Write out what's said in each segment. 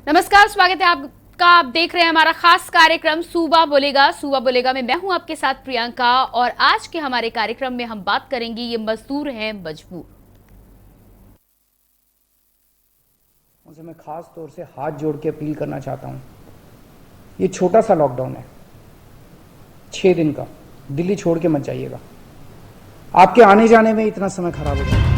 नमस्कार, स्वागत है आपका। आप देख रहे हैं हमारा खास कार्यक्रम सूबा बोलेगा। सूबा बोलेगा में मैं हूं आपके साथ प्रियंका और आज के हमारे कार्यक्रम में हम बात करेंगे ये मजदूर हैं मजबूर। उनसे मैं खास तौर से हाथ जोड़ के अपील करना चाहता हूं। ये छोटा सा लॉकडाउन है, 6 दिन का। दिल्ली छोड़ के मत जाइएगा, आपके आने जाने में इतना समय खराब हो जाएगा।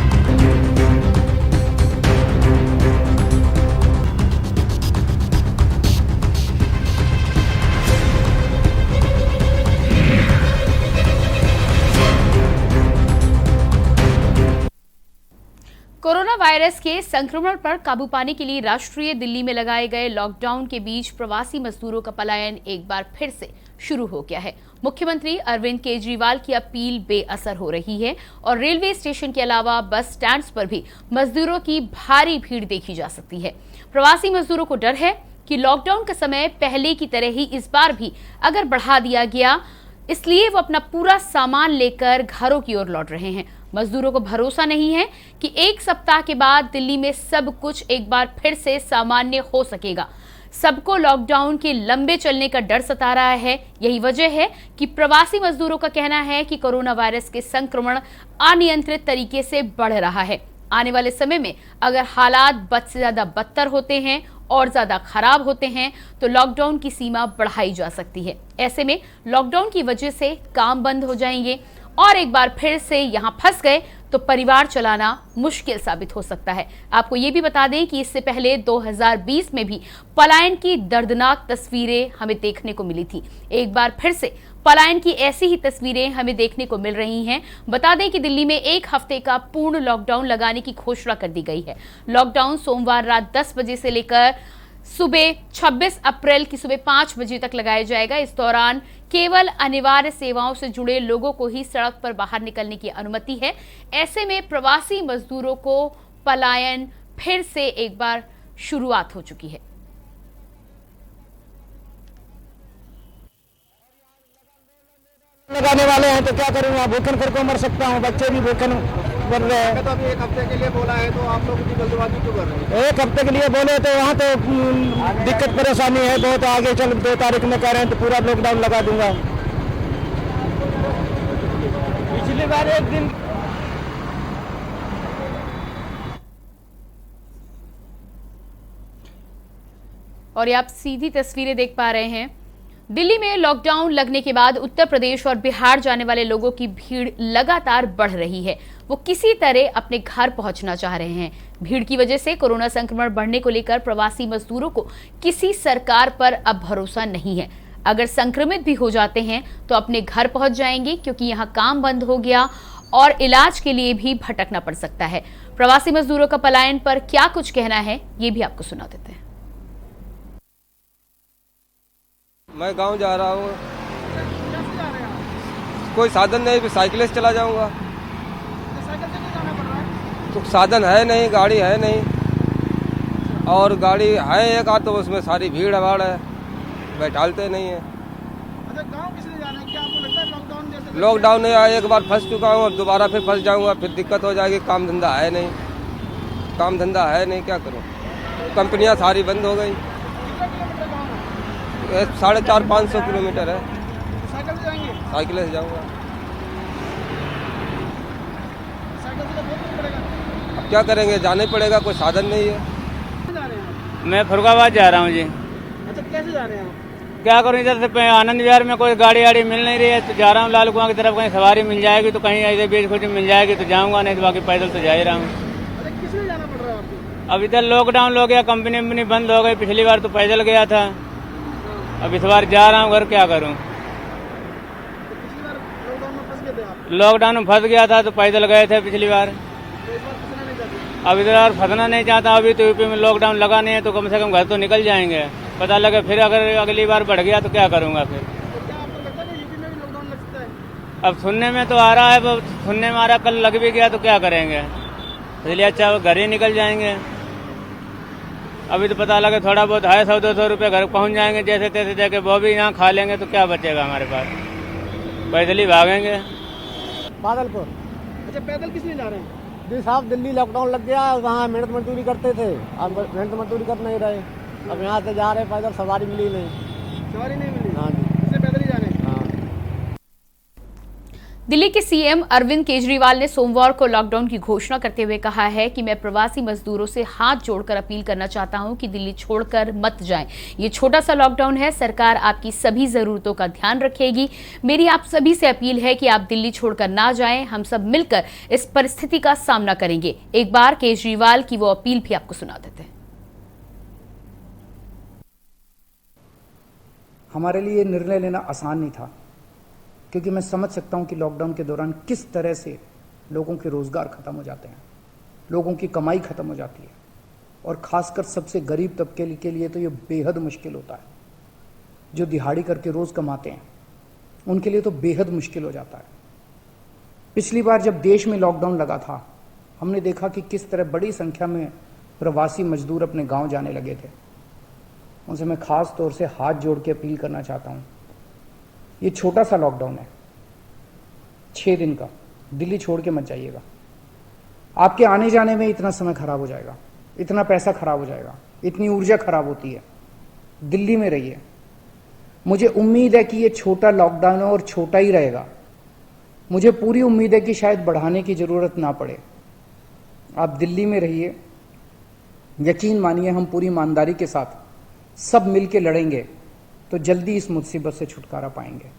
कोरोना वायरस के संक्रमण पर काबू पाने के लिए राष्ट्रीय दिल्ली में लगाए गए लॉकडाउन के बीच प्रवासी मजदूरों का पलायन एक बार फिर से शुरू हो गया है। मुख्यमंत्री अरविंद केजरीवाल की अपील बेअसर हो रही है और रेलवे स्टेशन के अलावा बस स्टैंड्स पर भी मजदूरों की भारी भीड़ देखी जा सकती है। प्रवासी मजदूरों को डर है कि लॉकडाउन का समय पहले की तरह ही इस बार भी अगर बढ़ा दिया गया, इसलिए वो अपना पूरा सामान लेकर घरों की ओर लौट रहे हैं। मजदूरों को भरोसा नहीं है कि एक सप्ताह के बाद दिल्ली में सब कुछ एक बार फिर से सामान्य हो सकेगा। सबको लॉकडाउन के लंबे चलने का डर सता रहा है। यही वजह है कि प्रवासी मजदूरों का कहना है कि कोरोना वायरस के संक्रमण अनियंत्रित तरीके से बढ़ रहा है। आने वाले समय में अगर हालात बद से ज्यादा बदतर होते हैं और ज्यादा खराब होते हैं तो लॉकडाउन की सीमा बढ़ाई जा सकती है। ऐसे में लॉकडाउन की वजह से काम बंद हो जाएंगे और एक बार फिर से यहां फंस गए तो परिवार चलाना मुश्किल साबित हो सकता है। आपको ये भी बता दें कि इससे पहले 2020 में भी पलायन की दर्दनाक तस्वीरें हमें देखने को मिली थी। एक बार फिर से पलायन की ऐसी ही तस्वीरें हमें देखने को मिल रही हैं। बता दें कि दिल्ली में 1 हफ्ते का पूर्ण लॉकडाउन लगाने की घोषणा कर दी गई है। लॉकडाउन सोमवार रात 10 बजे से लेकर सुबह 26 अप्रैल की सुबह 5 बजे तक लगाया जाएगा। इस दौरान केवल अनिवार्य सेवाओं से जुड़े लोगों को ही सड़क पर बाहर निकलने की अनुमति है। ऐसे में प्रवासी मजदूरों को पलायन फिर से एक बार शुरुआत हो चुकी है। लगाने वाले हैं तो क्या करूँगा, भूखन करके मर सकता हूँ, बच्चे भी भूखन मर रहे हैं। तो अभी 1 हफ्ते के लिए बोला है, तो आप लोग की जल्दबाजी क्यों कर रहे हैं? 1 हफ्ते के लिए बोले तो वहाँ तो दिक्कत परेशानी है बहुत। आगे चल 2 तारीख में कह रहे हैं तो पूरा लॉकडाउन लगा दूंगा। पिछली बार 1 दिन और ये आप सीधी तस्वीरें देख पा रहे हैं। दिल्ली में लॉकडाउन लगने के बाद उत्तर प्रदेश और बिहार जाने वाले लोगों की भीड़ लगातार बढ़ रही है। वो किसी तरह अपने घर पहुंचना चाह रहे हैं। भीड़ की वजह से कोरोना संक्रमण बढ़ने को लेकर प्रवासी मजदूरों को किसी सरकार पर अब भरोसा नहीं है। अगर संक्रमित भी हो जाते हैं तो अपने घर पहुंच जाएंगे, क्योंकि यहाँ काम बंद हो गया और इलाज के लिए भी भटकना पड़ सकता है। प्रवासी मजदूरों का पलायन पर क्या कुछ कहना है, ये भी आपको सुना देते हैं। मैं गांव जा रहा हूँ, कोई साधन नहीं, फिर साइकिल से चला जाऊंगा। तो साधन है नहीं, गाड़ी है नहीं, और गाड़ी है एक आध तो उसमें सारी भीड़ भाड़ है, बैठालते नहीं है। अच्छा, गांव किस लिए जाना है? क्या आपको लगता है लॉकडाउन जैसे? लॉकडाउन नहीं आया, एक बार फंस चुका हूँ, अब दोबारा फिर फंस जाऊंगा, फिर दिक्कत हो जाएगी। काम धंधा है नहीं, काम धंधा है नहीं, क्या करूँ? कंपनियां सारी बंद हो गई। 450-500 किलोमीटर है। साइकिल से जाएंगे? साइकिल से जाऊंगा। साइकिल से तो बहुत दूर पड़ेगा। अब क्या करेंगे, जाना ही पड़ेगा, कोई साधन नहीं है। कहाँ जा रहे हैं आप? मैं फरुखाबाद जा रहा हूँ जी। अच्छा, कैसे जा रहे हैं आप? क्या करूँ, इधर से आनंद विहार में कोई गाड़ी वाड़ी मिल नहीं रही है तो जा रहा हूँ। लाल कुआं की तरफ कहीं सवारी मिल जाएगी तो कहीं ऐसे बीच कुछ मिल जाएगी तो जाऊँगा, नहीं तो बाकी पैदल तो जा ही रहा हूँ। अच्छा, किस लिए जाना पड़ रहा है आपको? अब इधर लॉकडाउन हो गया, कंपनी बंद हो गई। पिछली बार तो पैदल गया था, अब इस बार जा रहा हूँ घर, क्या करूँ। तो पिछली बार लॉकडाउन में फंस गए थे आप, लॉकडाउन में फंस गया था तो पैदल गए थे पिछली बार। तो इस बार फंसना नहीं चाहते? अब इधर और फंसना नहीं चाहता। अभी तो यूपी में लॉकडाउन लगा नहीं है तो कम से कम घर तो निकल जाएंगे। पता लगे फिर अगर अगली बार बढ़ गया तो क्या करूँगा फिर। तो क्या आपको लगता है कि यूपी में भी लॉकडाउन लग सकता है? अब सुनने में तो आ रहा है, सुनने में आ रहा, कल लग भी गया तो क्या करेंगे। इसलिए अच्छा घर ही निकल जाएंगे। अभी तो पता लगे थोड़ा बहुत है, 100-200 रुपये, घर पहुंच जाएंगे जैसे तैसे जाके, वो भी यहाँ खा लेंगे तो क्या बचेगा हमारे पास। पैदल ही भागेंगे। बादलपुर। अच्छा, पैदल किस लिए जा रहे हैं? जी साहब, दिल्ली लॉकडाउन लग गया, वहाँ मेहनत मजदूरी करते थे, अब मेहनत मजदूरी कर नहीं रहे। अब यहाँ से जा रहे पैदल, सवारी मिली नहीं। सवारी नहीं मिली? हाँ जी। इससे पैदल ही जाने? हाँ। दिल्ली के सीएम अरविंद केजरीवाल ने सोमवार को लॉकडाउन की घोषणा करते हुए कहा है कि मैं प्रवासी मजदूरों से हाथ जोड़कर अपील करना चाहता हूं कि दिल्ली छोड़कर मत जाएं। ये छोटा सा लॉकडाउन है, सरकार आपकी सभी जरूरतों का ध्यान रखेगी। मेरी आप सभी से अपील है कि आप दिल्ली छोड़कर ना जाएं, हम सब मिलकर इस परिस्थिति का सामना करेंगे। एक बार केजरीवाल की वो अपील भी आपको सुना देते हैं। हमारे लिए निर्णय लेना आसान नहीं था, क्योंकि मैं समझ सकता हूं कि लॉकडाउन के दौरान किस तरह से लोगों के रोजगार खत्म हो जाते हैं, लोगों की कमाई खत्म हो जाती है, और खासकर सबसे गरीब तबके के लिए तो ये बेहद मुश्किल होता है। जो दिहाड़ी करके रोज कमाते हैं उनके लिए तो बेहद मुश्किल हो जाता है। पिछली बार जब देश में लॉकडाउन लगा था, हमने देखा कि किस तरह बड़ी संख्या में प्रवासी मजदूर अपने गांव जाने लगे थे। उनसे मैं खास तौर से हाथ जोड़ के अपील करना चाहता हूं, ये छोटा सा लॉकडाउन है, 6 दिन का, दिल्ली छोड़ के मत जाइएगा। आपके आने जाने में इतना समय खराब हो जाएगा, इतना पैसा खराब हो जाएगा, इतनी ऊर्जा खराब होती है। दिल्ली में रहिए। मुझे उम्मीद है कि ये छोटा लॉकडाउन है और छोटा ही रहेगा। मुझे पूरी उम्मीद है कि शायद बढ़ाने की जरूरत ना पड़े। आप दिल्ली में रहिए। यकीन मानिए, हम पूरी ईमानदारी के साथ सब मिलके लड़ेंगे तो जल्दी इस मुसीबत से छुटकारा पाएंगे।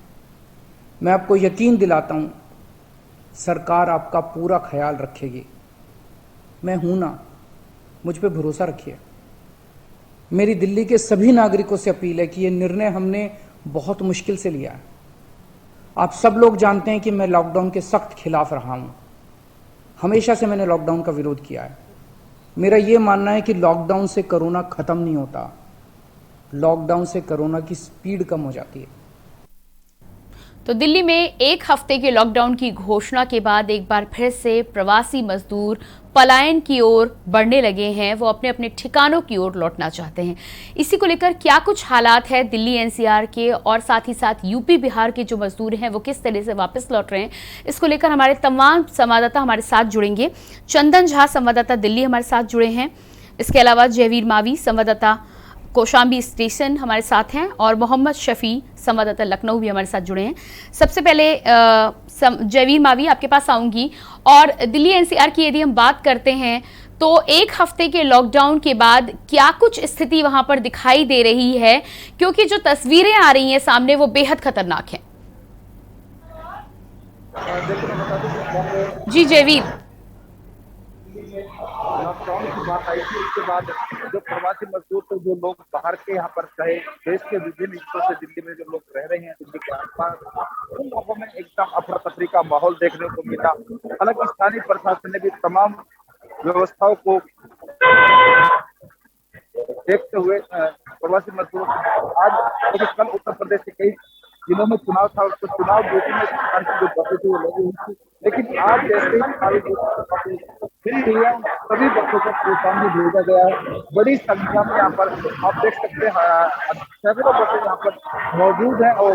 मैं आपको यकीन दिलाता हूं, सरकार आपका पूरा ख्याल रखेगी। मैं हूं ना, मुझ पे भरोसा रखिए। मेरी दिल्ली के सभी नागरिकों से अपील है कि यह निर्णय हमने बहुत मुश्किल से लिया है। आप सब लोग जानते हैं कि मैं लॉकडाउन के सख्त खिलाफ रहा हूं। हमेशा से मैंने लॉकडाउन का विरोध किया है। मेरा यह मानना है कि लॉकडाउन से कोरोना खत्म नहीं होता, लॉकडाउन से कोरोना की स्पीड कम हो जाती है। तो दिल्ली में एक हफ्ते के लॉकडाउन की घोषणा के बाद एक बार फिर से प्रवासी मजदूर पलायन की ओर बढ़ने लगे हैं। वो अपने अपने ठिकानों की ओर लौटना चाहते हैं। इसी को लेकर क्या कुछ हालात है दिल्ली एनसीआर के, और साथ ही साथ यूपी बिहार के जो मजदूर हैं वो किस तरह से वापस लौट रहे हैं, इसको लेकर हमारे तमाम संवाददाता हमारे साथ जुड़ेंगे। चंदन झा संवाददाता दिल्ली हमारे साथ जुड़े हैं। इसके अलावा जयवीर मावी संवाददाता कौशाम्बी स्टेशन हमारे साथ हैं, और मोहम्मद शफी संवाददाता लखनऊ भी हमारे साथ जुड़े हैं। सबसे पहले जयवीर मावी आपके पास आऊंगी, और दिल्ली एनसीआर की यदि हम बात करते हैं तो एक हफ्ते के लॉकडाउन के बाद क्या कुछ स्थिति वहां पर दिखाई दे रही है, क्योंकि जो तस्वीरें आ रही हैं सामने वो बेहद खतरनाक हैं। जी जयवीर। लॉकडाउन की बात आई थी, उसके बाद जो प्रवासी मजदूर थे, जो लोग बाहर के यहाँ पर चाहे देश के विभिन्न हिस्सों से दिल्ली में जो लोग रह रहे हैं दिल्ली के आसपास, उन लोगों में एकदम अफरा तफरी का माहौल देखने को मिला। हालांकि स्थानीय प्रशासन ने भी तमाम व्यवस्थाओं को देखते हुए प्रवासी मजदूरों को आज, क्योंकि कल उत्तर प्रदेश के कई जिलों में चुनाव था, तो चुनाव ड्यूटी में सरकार की जो बसें थी वो लगी हुई थी, लेकिन आज जैसे ही सभी बच्चों को प्रोत्साहन भेजा गया है। बड़ी संख्या में यहाँ पर आप देख सकते हैं सैकड़ों बसें यहाँ पर मौजूद हैं, और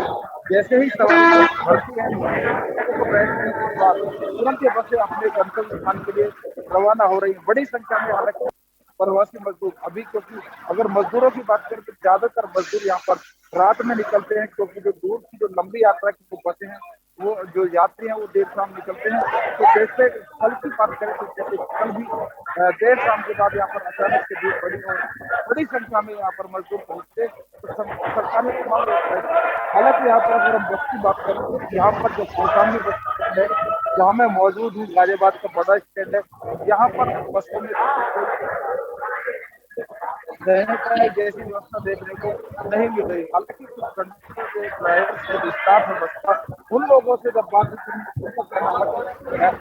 जैसे ही सवारी भरती है तो बैठने के बाद तुरंत ये बसें अपने गंतव्य स्थान के लिए रवाना हो रही है। बड़ी संख्या में हालांकि प्रवासी मजदूर अभी, क्योंकि अगर मजदूरों की बात करें तो ज्यादातर मजदूर यहाँ पर रात में निकलते हैं, क्योंकि जो दूर की जो लंबी यात्रा की जो बसें हैं, वो जो यात्री हैं वो देर शाम निकलते हैं। तो जैसे कल की बात करें तो जैसे कल भी देर शाम के बाद यहाँ पर अचानक से भीड़ पड़ी और बड़ी संख्या में यहाँ पर मजदूर पहुंचते, तो सरकार ने तमाम। हालांकि यहाँ पर अगर हम बस की बात करें तो यहाँ पर जो कौशाम्बी बस स्टैंड है, जहाँ मैं मौजूद हूँ, गाजियाबाद का बड़ा स्टैंड है, यहाँ पर बसों में रहने का जैसी व्यवस्था देखने को नहीं मिल रही। हालांकि कुछ कंडक्टर जो ड्राइवर्स है, स्टाफ है बस का, उन लोगों से जब बात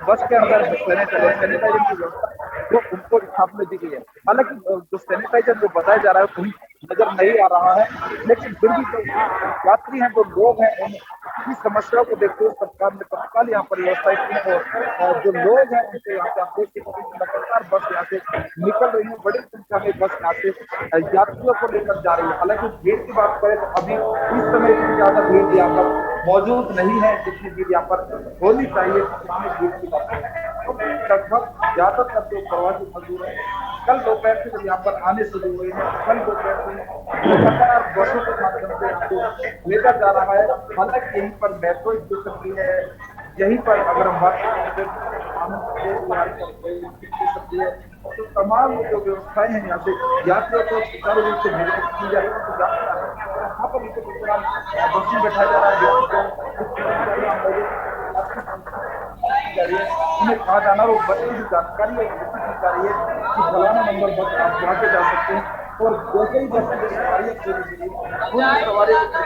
बस के अंदर सैनिटाइजर की व्यवस्था जो उनको स्थापना दी गई है। हालांकि जो सैनिटाइजर जो बताया जा रहा है कोई नजर नहीं आ रहा है, लेकिन फिर भी जो यात्री हैं, जो लोग हैं, उनकी समस्याओं को देखते हुए सरकार ने तत्काल यहाँ पर व्यवस्था की, और जो लोग हैं उनसे यहाँ पे आप देख सकते हैं लगातार बस यहाँ से निकल रही है। बड़ी संख्या में बस यहाँ से यात्रियों को लेकर जा रही है। हालांकि भीड़ की बात करें तो अभी इस समय इतनी ज्यादा भीड़ यहाँ पर मौजूद नहीं है जितनी भीड़ यहाँ पर होनी चाहिए। भीड़ की बात लगभग ज्यादातर जो प्रवासी मजदूर है, कल दोपहर से जब यहाँ पर आने शुरू हुए हैं, कल दोपहर से लगातार बसों के माध्यम से आपको भेजा जा रहा है। हालांकि यहीं पर मेट्रो स्टेशन भी है, यहीं पर अगर हम बात करें तो तमाम जो व्यवस्थाएं हैं यहाँ से यात्रियों को सुचारू रूप से भेजने की जा रही है। तो यात्री आ रहे हैं, यहाँ पर इनको इस दौरान बस में बैठाया जा रहा है, जा रही है, उन्हें कहा जाना वो बस की जो जानकारी है वो दी जा रही है कि फलाना नंबर बस आप वहाँ से जा सकते हैं। और जैसे ही बस की सवारियां शुरू हुई, उन सवारियों को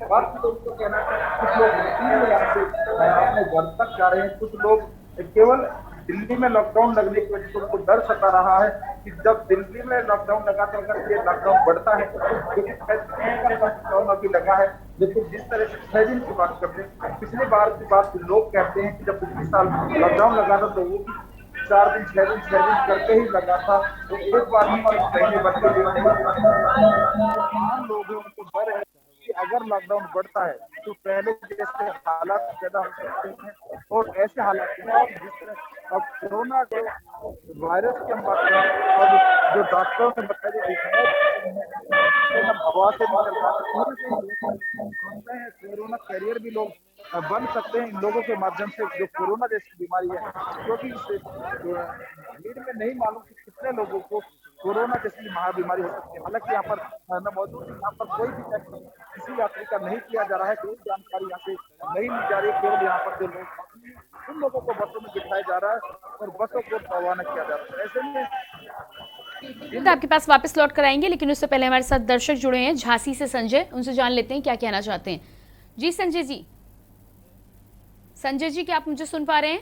बाकी लोगों को कहना है कुछ लोग यहाँ से अपने घर तक जा रहे हैं, कुछ लोग केवल दिल्ली में लॉकडाउन लगने की वजह से उनको डर सता रहा है कि जब दिल्ली में लॉकडाउन लगा तो अगर ये लॉकडाउन बढ़ता है तो लॉकडाउन अभी लगा है, लेकिन जिस तरह से 6 दिन की बात करते हैं, पिछले बार की बात लोग कहते हैं कि जब पिछले साल लॉकडाउन लगा था तो वो 4 दिन 6 दिन करके ही लगा था, तो एक बार महीने भर आम लोग हैं उनको डर है कि अगर लॉकडाउन बढ़ता है तो पहले जैसे हालात पैदा हो सकते हैं। और ऐसे हालात में जिस तरह अब कोरोना के वायरस की हम बात करें और जो डॉक्टरों ने बताया हवा से निकल रहा है, कोरोना कैरियर भी लोग बन सकते हैं इन लोगों के माध्यम से जो कोरोना जैसी बीमारी है, क्योंकि भीड़ में नहीं मालूम कि कितने लोगों को कोरोना जैसी महाबीमारी हो सकती है। हालांकि यहाँ पर मैं मौजूद हूँ, यहाँ पर कोई भी टेस्ट किसी यात्री का नहीं किया जा रहा है, कोई जानकारी यहाँ से नहीं ली जा रही है। केवल यहाँ पर जो लोग उन लोगों को बसों में बिठाया जा रहा है और बसों को रवाना किया जा रहा है। ऐसे में आपके पास वापस लौट कर आएंगे, लेकिन उससे पहले हमारे साथ दर्शक जुड़े हैं झांसी से संजय, उनसे जान लेते हैं क्या कहना चाहते हैं। जी संजय जी, क्या आप मुझे सुन पा रहे हैं?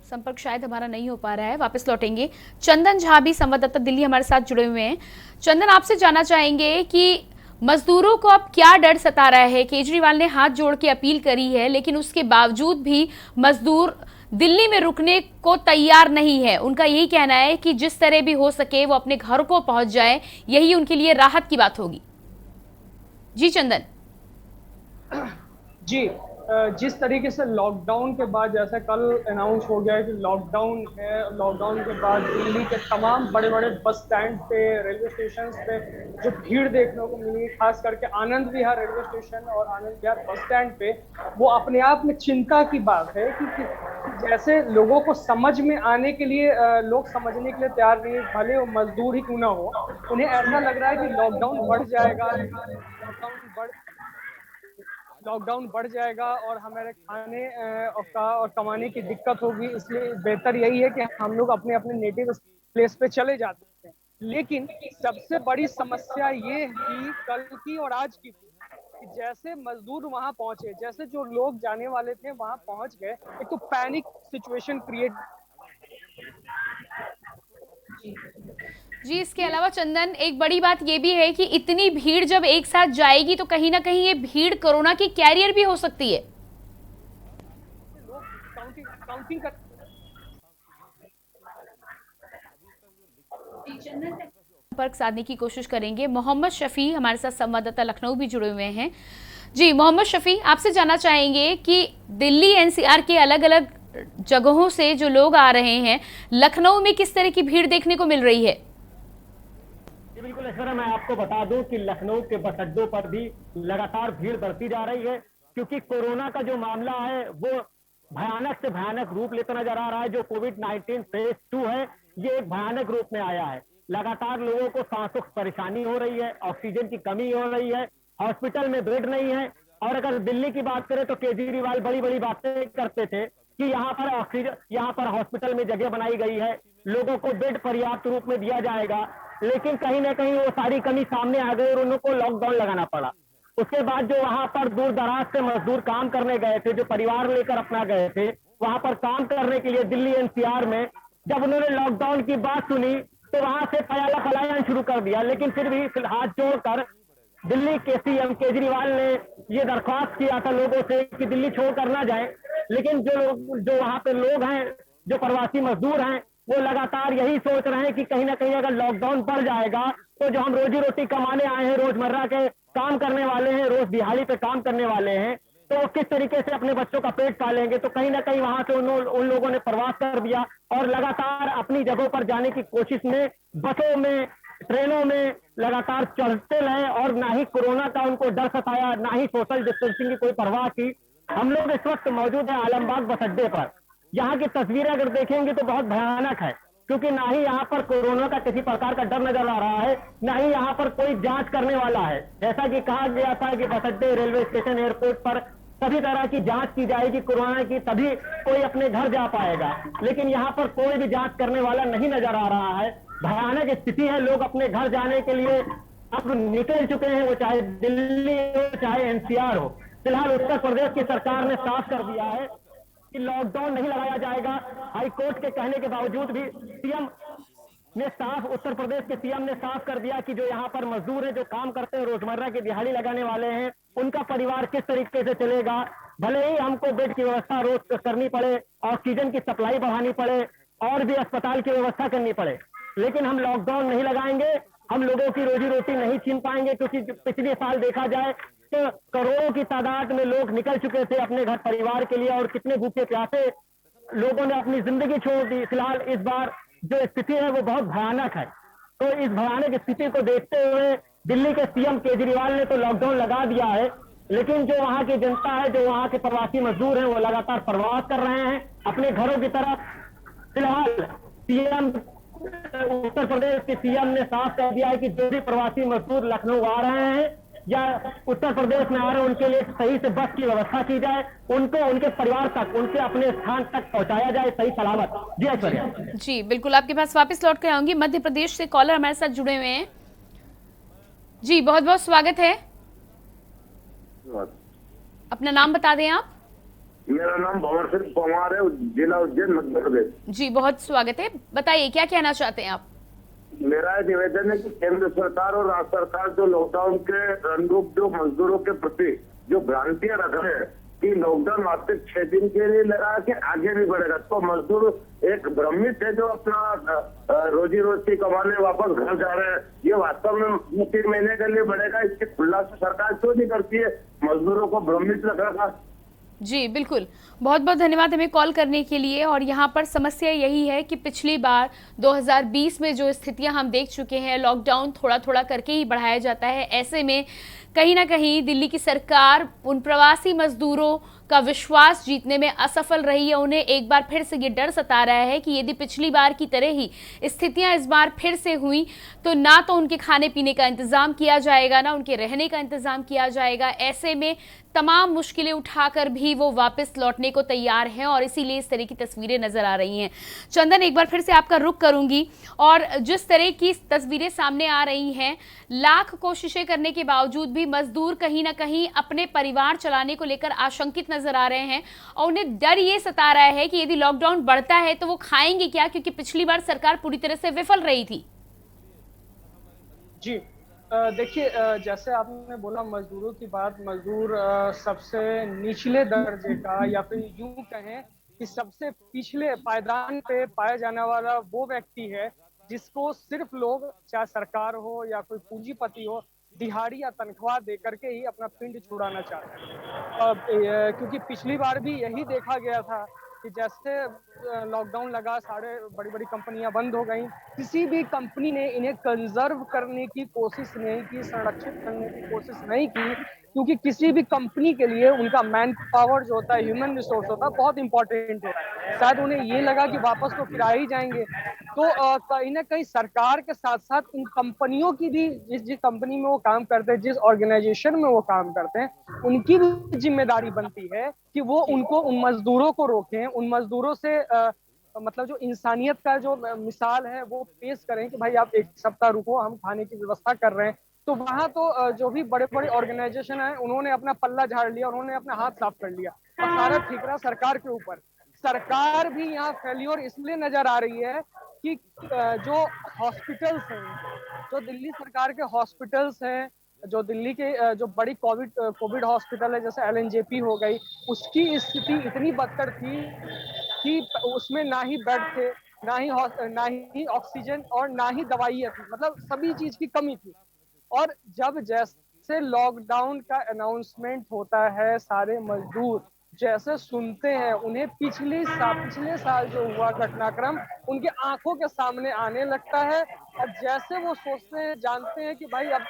संपर्क शायद हमारा नहीं हो पा रहा है, वापस लौटेंगे। चंदन झा भी संवाददाता दिल्ली हमारे साथ जुड़े हुए हैं। चंदन, आपसे जानना चाहेंगे कि मजदूरों को अब क्या डर सता रहा है? केजरीवाल ने हाथ जोड़ के अपील करी है, लेकिन उसके बावजूद भी मजदूर दिल्ली में रुकने को तैयार नहीं है। उनका यही कहना है कि जिस तरह भी हो सके वो अपने घर को पहुंच जाए, यही उनके लिए राहत की बात होगी। जी चंदन जी, जिस तरीके से लॉकडाउन के बाद, जैसे कल अनाउंस हो गया है कि लॉकडाउन है, लॉकडाउन के बाद दिल्ली के तमाम बड़े बड़े बस स्टैंड पे, रेलवे स्टेशन पे जो भीड़ देखने को मिली, खास करके आनंद विहार रेलवे स्टेशन और आनंद विहार बस स्टैंड पे, वो अपने आप में चिंता की बात है कि जैसे लोगों को समझ में आने के लिए लोग समझने के लिए तैयार नहीं, भले वो मजदूर ही क्यों ना हो, उन्हें ऐसा लग रहा है कि लॉकडाउन बढ़ जाएगा और हमारे खाने और कमाने की दिक्कत होगी। इसलिए बेहतर यही है कि हम लोग अपने अपने नेटिव प्लेस पे चले जाते हैं। लेकिन सबसे बड़ी समस्या ये है कि कल की और आज की, कि जैसे मजदूर वहां पहुंचे, जैसे जो लोग जाने वाले थे वहां पहुंच गए, एक तो पैनिक सिचुएशन क्रिएट। जी, इसके अलावा चंदन, एक बड़ी बात ये भी है कि इतनी भीड़ जब एक साथ जाएगी तो कहीं ना कहीं ये भीड़ कोरोना की कैरियर भी हो सकती है। काउंटिंग कर संपर्क साधने की कोशिश करेंगे। मोहम्मद शफी हमारे साथ संवाददाता लखनऊ भी जुड़े हुए हैं। जी मोहम्मद शफी, आपसे जानना चाहेंगे कि दिल्ली एनसीआर के अलग अलग जगहों से जो लोग आ रहे हैं, लखनऊ में किस तरह की भीड़ देखने को मिल रही है? बिल्कुल ऐश्वर्या, मैं आपको बता दूं कि लखनऊ के बस अड्डों पर भी लगातार भीड़ बढ़ती जा रही है, क्योंकि कोरोना का जो मामला है वो भयानक से भयानक रूप लेता नजर आ रहा है। जो कोविड-19 फेज 2 है, ये एक भयानक रूप में आया है। लगातार लोगों को सांसों की परेशानी हो रही है, ऑक्सीजन की कमी हो रही है, हॉस्पिटल में बेड नहीं है। और अगर दिल्ली की बात करें तो केजरीवाल बड़ी बड़ी बातें करते थे कि यहाँ पर हॉस्पिटल में जगह बनाई गई है, लोगों को बेड पर्याप्त रूप में दिया जाएगा, लेकिन कहीं ना कहीं वो सारी कमी सामने आ गई और उनको लॉकडाउन लगाना पड़ा। उसके बाद जो वहां पर दूर दराज से मजदूर काम करने गए थे, जो परिवार लेकर अपना गए थे, वहां पर काम करने के लिए दिल्ली एनसीआर में, जब उन्होंने लॉकडाउन की बात सुनी तो वहां से पलायन शुरू कर दिया। लेकिन फिर भी हाथ जोड़कर दिल्ली के सीएम केजरीवाल ने ये दरख्वास्त किया था लोगों से कि दिल्ली छोड़कर ना जाए। लेकिन जो वहां पे लोग हैं, जो प्रवासी मजदूर हैं, वो लगातार यही सोच रहे हैं कि कहीं ना कहीं अगर लॉकडाउन बढ़ जाएगा तो जो हम रोजी रोटी कमाने आए हैं, रोजमर्रा के काम करने वाले हैं, रोज दिहाड़ी पे काम करने वाले हैं, तो वो किस तरीके से अपने बच्चों का पेट पालेंगे। तो कहीं ना कहीं वहां से उन लोगों ने प्रवास कर दिया और लगातार अपनी जगहों पर जाने की कोशिश में, बसों में, ट्रेनों में लगातार चढ़ते रहे और ना ही कोरोना का उनको डर सताया, ना ही सोशल डिस्टेंसिंग की कोई परवाह की। हम लोग इस वक्त मौजूद है आलमबाग बस अड्डे पर। यहाँ की तस्वीरें अगर देखेंगे तो बहुत भयानक है, क्योंकि ना ही यहाँ पर कोरोना का किसी प्रकार का डर नजर आ रहा है, ना ही यहाँ पर कोई जांच करने वाला है। जैसा कि कहा गया था कि बस अड्डे, रेलवे स्टेशन, एयरपोर्ट पर सभी तरह की जांच की जाएगी कोरोना की, तभी कोई अपने घर जा पाएगा, लेकिन यहाँ पर कोई भी जांच करने वाला नहीं नजर आ रहा है। भयानक स्थिति है। लोग अपने घर जाने के लिए अब निकल चुके हैं, वो चाहे दिल्ली हो चाहे एनसीआर हो। फिलहाल उत्तर प्रदेश की सरकार ने साफ कर दिया है कि लॉकडाउन नहीं लगाया जाएगा। हाईकोर्ट के कहने के बावजूद भी उत्तर प्रदेश के सीएम ने साफ कर दिया कि जो यहाँ पर मजदूर है, जो काम करते हैं, रोजमर्रा की दिहाड़ी लगाने वाले हैं, उनका परिवार किस तरीके से चलेगा। भले ही हमको बेड की व्यवस्था रोज करनी पड़े, ऑक्सीजन की सप्लाई बढ़ानी पड़े और भी अस्पताल की व्यवस्था करनी पड़े, लेकिन हम लॉकडाउन नहीं लगाएंगे। हम लोगों की रोजी रोटी नहीं छीन पाएंगे, क्योंकि पिछले साल देखा जाए तो करोड़ों की तादाद में लोग निकल चुके थे अपने घर परिवार के लिए और कितने भूखे प्यासे लोगों ने अपनी जिंदगी छोड़ दी। फिलहाल इस बार जो स्थिति है वो बहुत भयानक है। तो इस भयानक स्थिति को देखते हुए दिल्ली के सीएम केजरीवाल ने तो लॉकडाउन लगा दिया है, लेकिन जो वहां की जनता है, जो वहां के प्रवासी मजदूर हैं, वो लगातार प्रवास कर रहे हैं अपने घरों की तरफ। फिलहाल सीएम उत्तर प्रदेश के सीएम ने साफ कर दिया है कि जो भी प्रवासी मजदूर लखनऊ आ रहे हैं या उत्तर प्रदेश में आ रहे हैं, उनके लिए सही से बस की व्यवस्था की जाए, उनको उनके परिवार तक, उनके अपने स्थान तक पहुंचाया जाए सही सलामत। जी ऐश्वर्या। जी बिल्कुल, आपके पास वापस लौट कर आऊंगी। मध्य प्रदेश से कॉलर हमारे साथ जुड़े हुए हैं। जी बहुत बहुत स्वागत है, अपना नाम बता दें आप। मेरा नाम भंवर सिंह पवार है, जिला उज्जैन, मध्य प्रदेश। जी बहुत स्वागत है, बताइए क्या कहना चाहते हैं आप। मेरा निवेदन है कि केंद्र सरकार और राज्य सरकार जो लॉकडाउन के अनुरूप जो मजदूरों के प्रति जो भ्रांतियां रख रहे हैं कि लॉकडाउन मात्र 6 दिन के लिए लगा के आगे भी बढ़ेगा, तो मजदूर एक भ्रमित है जो अपना रोजी रोटी कमाने वापस घर जा रहे हैं। ये वास्तव में 3 महीने के लिए बढ़ेगा, इसकी खुलासा सरकार क्यों नहीं करती है? मजदूरों को भ्रमित रख रखा। जी बिल्कुल, बहुत बहुत धन्यवाद हमें कॉल करने के लिए। और यहाँ पर समस्या यही है कि पिछली बार 2020 में जो स्थितियाँ हम देख चुके हैं, लॉकडाउन थोड़ा थोड़ा करके ही बढ़ाया जाता है। ऐसे में कहीं ना कहीं दिल्ली की सरकार उन प्रवासी मजदूरों का विश्वास जीतने में असफल रही है। उन्हें एक बार फिर से ये डर सता रहा है कि यदि पिछली बार की तरह ही स्थितियां इस बार फिर से हुई तो ना तो उनके खाने पीने का इंतजाम किया जाएगा, ना उनके रहने का इंतजाम किया जाएगा। ऐसे में तमाम मुश्किलें उठाकर भी वो वापस लौटने को तैयार हैं और इसीलिए इस तरह की तस्वीरें नजर आ रही हैं। चंदन, एक बार फिर से आपका रुख करूंगी, और जिस तरह की तस्वीरें सामने आ रही हैं, लाख कोशिशें करने के बावजूद भी मजदूर कहीं ना कहीं अपने परिवार चलाने को लेकर आशंकित नजर आ रहे हैं और उन्हें डर ये सता रहा है कि यदि लॉकडाउन बढ़ता है तो वो खाएंगे क्या, क्योंकि पिछली बार सरकार पूरी तरह से विफल रही थी। जी देखिए, जैसे आपने बोला मजदूरों की बात, मजदूर सबसे निचले दर्जे का या फिर यूं कहें कि सबसे पिछले पायदान पे पाया जाने वाला वो व्यक्ति है जिसको सिर्फ लोग, चाहे सरकार हो या कोई पूंजीपति हो, दिहाड़ी या तनख्वाह दे करके ही अपना पिंड छुड़ाना चाहते हैं। क्योंकि पिछली बार भी यही देखा गया था कि जैसे लॉकडाउन लगा, सारे बड़ी बड़ी कंपनियां बंद हो गई, किसी भी कंपनी ने इन्हें कंजर्व करने की कोशिश नहीं की, संरक्षित करने की कोशिश नहीं की, क्योंकि किसी भी कंपनी के लिए उनका मैन पावर जो होता है, ह्यूमन रिसोर्स होता है, बहुत इंपॉर्टेंट होता है। शायद उन्हें ये लगा कि वापस तो फिर आ ही जाएंगे, तो कहीं ना कहीं सरकार के साथ साथ इन कंपनियों की भी, जिस कंपनी में वो काम करते हैं, जिस ऑर्गेनाइजेशन में वो काम करते हैं, उनकी भी जिम्मेदारी बनती है कि वो उनको, उन मजदूरों को रोकें, उन मजदूरों से मतलब जो इंसानियत का जो मिसाल है वो पेश करें कि भाई आप 1 सप्ताह रुको, हम खाने की व्यवस्था कर रहे हैं। तो वहाँ तो जो भी बड़े बड़े ऑर्गेनाइजेशन है, उन्होंने अपना पल्ला झाड़ लिया, उन्होंने अपना हाथ साफ कर लिया और सारा ठिकरा सरकार के ऊपर। सरकार भी यहाँ फेल्योर इसलिए नजर आ रही है कि जो हॉस्पिटल्स हैं, जो दिल्ली सरकार के हॉस्पिटल्स हैं, जो दिल्ली के जो बड़ी कोविड हॉस्पिटल है जैसे LNJP हो गई, उसकी स्थिति इतनी बदतर थी कि उसमें ना ही बेड थे, ना ही ऑक्सीजन और ना ही दवाइयाँ थी, मतलब सभी चीज की कमी थी। और जब से लॉकडाउन का अनाउंसमेंट होता है, सारे मजदूर जैसे सुनते हैं, उन्हें पिछले साल जो हुआ घटनाक्रम उनके आंखों के सामने आने लगता है। और जैसे वो सोचते हैं, जानते हैं कि भाई अब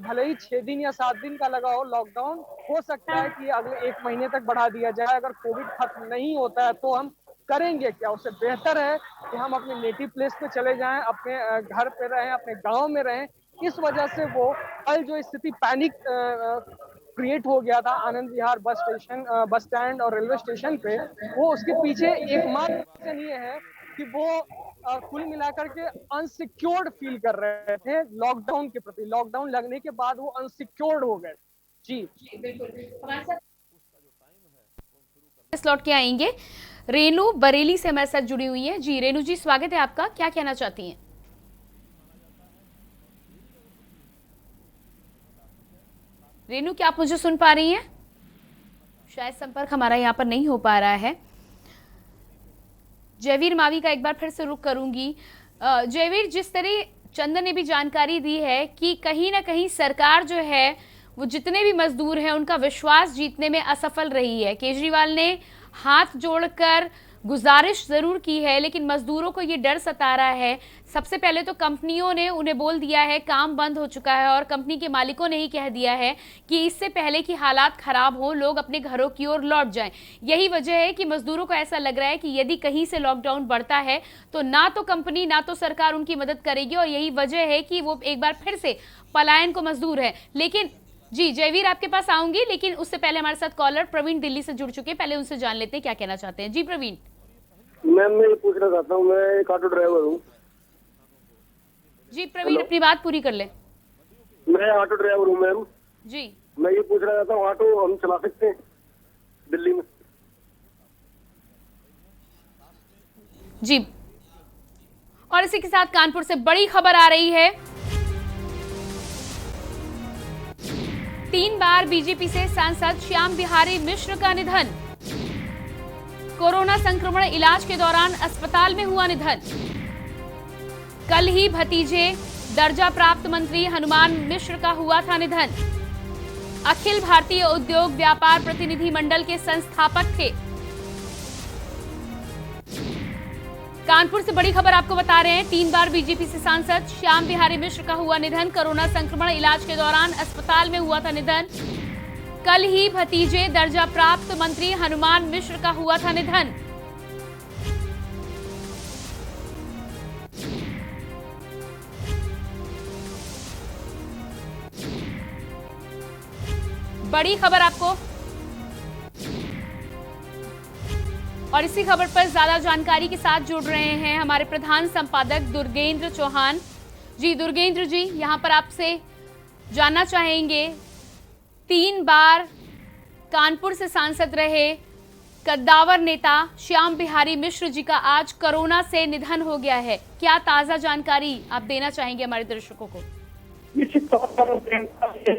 भले ही 6 दिन या 7 दिन का लगा हो लॉकडाउन, हो सकता है कि अगले 1 महीने तक बढ़ा दिया जाए। अगर कोविड खत्म नहीं होता है तो हम करेंगे क्या? उससे बेहतर है कि हम अपने नेटिव प्लेस पे चले जाएं, अपने घर पे रहें, अपने गांव में रहें। इस वजह से वो कल जो स्थिति पैनिक क्रिएट हो गया था आनंद विहार बस स्टैंड और रेलवे स्टेशन पे, वो उसके पीछे एकमात्र रीजन ये है कि वो कुल मिलाकर के अनसिक्योर्ड फील कर रहे थे लॉकडाउन के प्रति। लॉकडाउन लगने के बाद वो अनसिक्योर्ड हो गए। जी बिल्कुल। लौट के आएंगे। रेनू बरेली से हमारे साथ जुड़ी हुई है। जी रेनू जी, स्वागत है आपका, क्या कहना चाहती हैं? रेनू, क्या आप मुझे सुन पा रही हैं? शायद संपर्क हमारा यहाँ पर नहीं हो पा रहा है। जयवीर मावी का एक बार फिर से रुख करूंगी। जयवीर, जिस तरह चंदन ने भी जानकारी दी है कि कहीं ना कहीं सरकार जो है वो जितने भी मजदूर हैं उनका विश्वास जीतने में असफल रही है। केजरीवाल ने हाथ जोड़कर गुजारिश जरूर की है, लेकिन मजदूरों को ये डर सता रहा है। सबसे पहले तो कंपनियों ने उन्हें बोल दिया है काम बंद हो चुका है, और कंपनी के मालिकों ने ही कह दिया है कि इससे पहले कि हालात खराब हो, लोग अपने घरों की ओर लौट जाएं। यही वजह है कि मजदूरों को ऐसा लग रहा है कि यदि कहीं से लॉकडाउन बढ़ता है तो ना तो कंपनी ना तो सरकार उनकी मदद करेगी, और यही वजह है कि वो एक बार फिर से पलायन को मजदूर है। लेकिन जी जयवीर, आपके पास आऊंगी, लेकिन उससे पहले हमारे साथ कॉलर प्रवीण दिल्ली से जुड़ चुके हैं। पहले उनसे जान लेते हैं क्या कहना चाहते हैं। जी प्रवीण। मैम, मैं ये पूछना चाहता हूँ, मैं एक ऑटो ड्राइवर हूँ। जी प्रवीण, अपनी बात पूरी कर ले। मैं ऑटो ड्राइवर हूँ मैम जी। मैं ये पूछना चाहता हूँ, ऑटो हम चला सकते हैं दिल्ली में? जी, और इसी के साथ कानपुर से बड़ी खबर आ रही है। 3 बार बीजेपी से सांसद श्याम बिहारी मिश्र का निधन। कोरोना संक्रमण इलाज के दौरान अस्पताल में हुआ निधन। कल ही भतीजे दर्जा प्राप्त मंत्री हनुमान मिश्र का हुआ था निधन। अखिल भारतीय उद्योग व्यापार प्रतिनिधि मंडल के संस्थापक थे। कानपुर से बड़ी खबर आपको बता रहे हैं। 3 बार बीजेपी से सांसद श्याम बिहारी मिश्र का हुआ निधन। कोरोना संक्रमण इलाज के दौरान अस्पताल में हुआ था निधन। कल ही भतीजे दर्जा प्राप्त मंत्री हनुमान मिश्र का हुआ था निधन। बड़ी खबर आपको, और इसी खबर पर ज्यादा जानकारी के साथ जुड़ रहे हैं हमारे प्रधान संपादक दुर्गेंद्र चौहान जी। दुर्गेंद्र जी, यहां पर आपसे जानना चाहेंगे, 3 बार कानपुर से सांसद रहे कद्दावर नेता श्याम बिहारी मिश्र जी का आज कोरोना से निधन हो गया है। क्या ताजा जानकारी आप देना चाहेंगे हमारे दर्शकों को? निश्चित तौर पर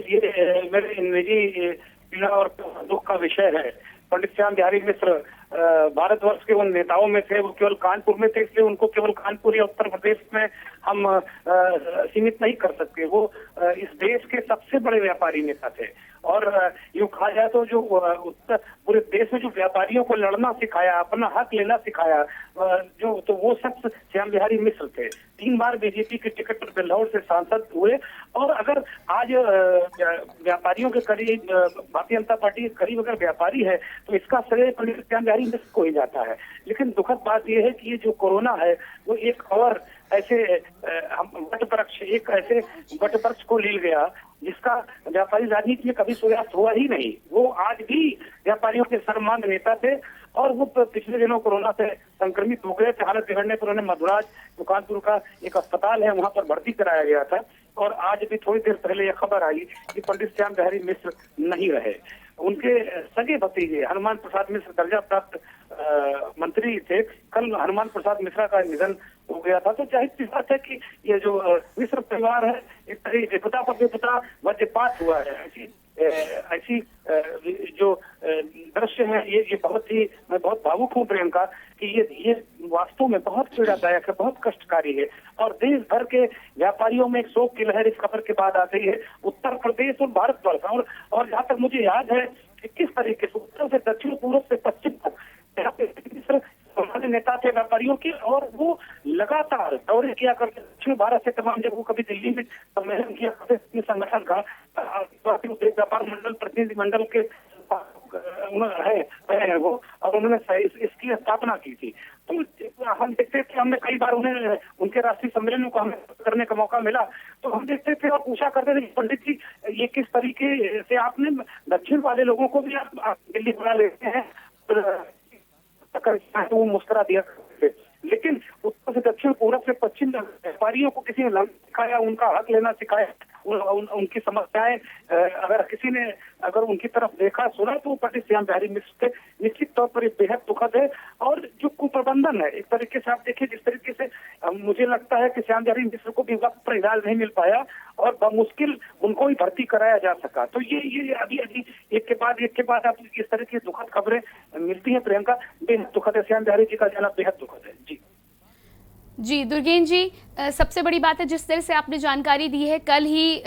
ये मेरे निजी पीड़ा और दुख का विषय है। पंडित श्याम बिहारी मिश्र भारतवर्ष के उन नेताओं में थे, वो केवल कानपुर में थे, इसलिए उनको केवल कानपुर या उत्तर प्रदेश में हम सीमित नहीं कर सकते। वो इस देश के सबसे बड़े व्यापारी नेता थे, और यूँ कहा जाए तो जो पूरे देश में जो व्यापारियों को लड़ना सिखाया, अपना हक लेना सिखाया, जो तो वो शख्स श्याम बिहारी मिश्र थे। 3 बार बीजेपी के टिकट पर बेल्लौर से सांसद हुए, और अगर आज व्यापारियों के करीब, भारतीय जनता पार्टी के करीब अगर व्यापारी है तो इसका श्रेय पंडित श्याम बिहारी मिश्र को ही जाता है। लेकिन दुखद बात यह है कि ये जो कोरोना है वो एक और ऐसे वट वृक्ष को लील गया जिसका व्यापारी राजनीति में कभी सूर्यास्त हुआ ही नहीं। वो आज भी व्यापारियों के सर्वमान्य नेता थे, और वो पिछले दिनों कोरोना से संक्रमित हो गए थे। हालत बिगड़ने पर उन्हें मधुराज, जो कानपुर का एक अस्पताल है, वहां पर भर्ती कराया गया था। और आज भी थोड़ी देर पहले यह खबर आई कि पंडित श्याम बिहारी मिश्र नहीं रहे। उनके सगे भतीजे हनुमान प्रसाद मिश्र दर्जा प्राप्त मंत्री थे। कल हनुमान प्रसाद मिश्रा का निधन हो गया था। तो जाहिर सी बात है कि ये जो मिश्र परिवार है, एक तरह विपदा पर विपदा वज्रपात हुआ है। ऐसी जो दृश्य है, ये बहुत ही, मैं बहुत भावुक हूँ प्रियंका, कि ये वास्तव में बहुत पीड़ादायक है, बहुत कष्टकारी है। और देश भर के व्यापारियों में एक शोक की लहर इस खबर के बाद आ गई है। उत्तर प्रदेश और भारतवर्ष और जहाँ तक मुझे याद है कि किस तरीके से उत्तर से दक्षिण, पूर्व से पश्चिम तक यहाँ पे हमारे नेता थे व्यापारियों के, और वो लगातार दौरे किया करते दक्षिण भारत से तमाम। जब वो कभी दिल्ली में सम्मेलन किया करते संगठन का व्यापार मंडल, प्रतिनिधि मंडल के है वो, और उन्होंने इसकी स्थापना की थी। तो हम देखते थे, हमने कई बार उन्हें उनके राष्ट्रीय सम्मेलन को हमें करने का मौका मिला, तो हम देखते थे और पूछा करते थे पंडित जी ये किस तरीके से आपने दक्षिण वाले लोगों को भी आप दिल्ली बुला लेते हैं, तो वो मुस्कुरा दिया करते थे। लेकिन उत्तर से दक्षिण, पूर्व से पश्चिम व्यापारियों को किसी ने सिखाया, उनका हक लेना सिखाया, उनकी समस्याएं अगर किसी ने अगर उनकी तरफ देखा सुना तो पंडित श्याम बिहारी मिश्र थे। निश्चित तौर पर बेहद दुखद है। और जो कुप्रबंधन है, एक तरीके से आप देखिए जिस तरीके से मुझे लगता है कि श्याम बिहारी मिश्र को भी वक्त पर इलाज नहीं मिल पाया और मुश्किल उनको ही भर्ती कराया जा सका। तो ये अभी एक के बाद आप इस तरह की दुखद खबरें मिलती है प्रियंका, बेहद दुखद है। श्याम बिहारी जी का जाना बेहद दुखद है। जी दुर्गेन जी, सबसे बड़ी बात है जिस तरह से आपने जानकारी दी है, कल ही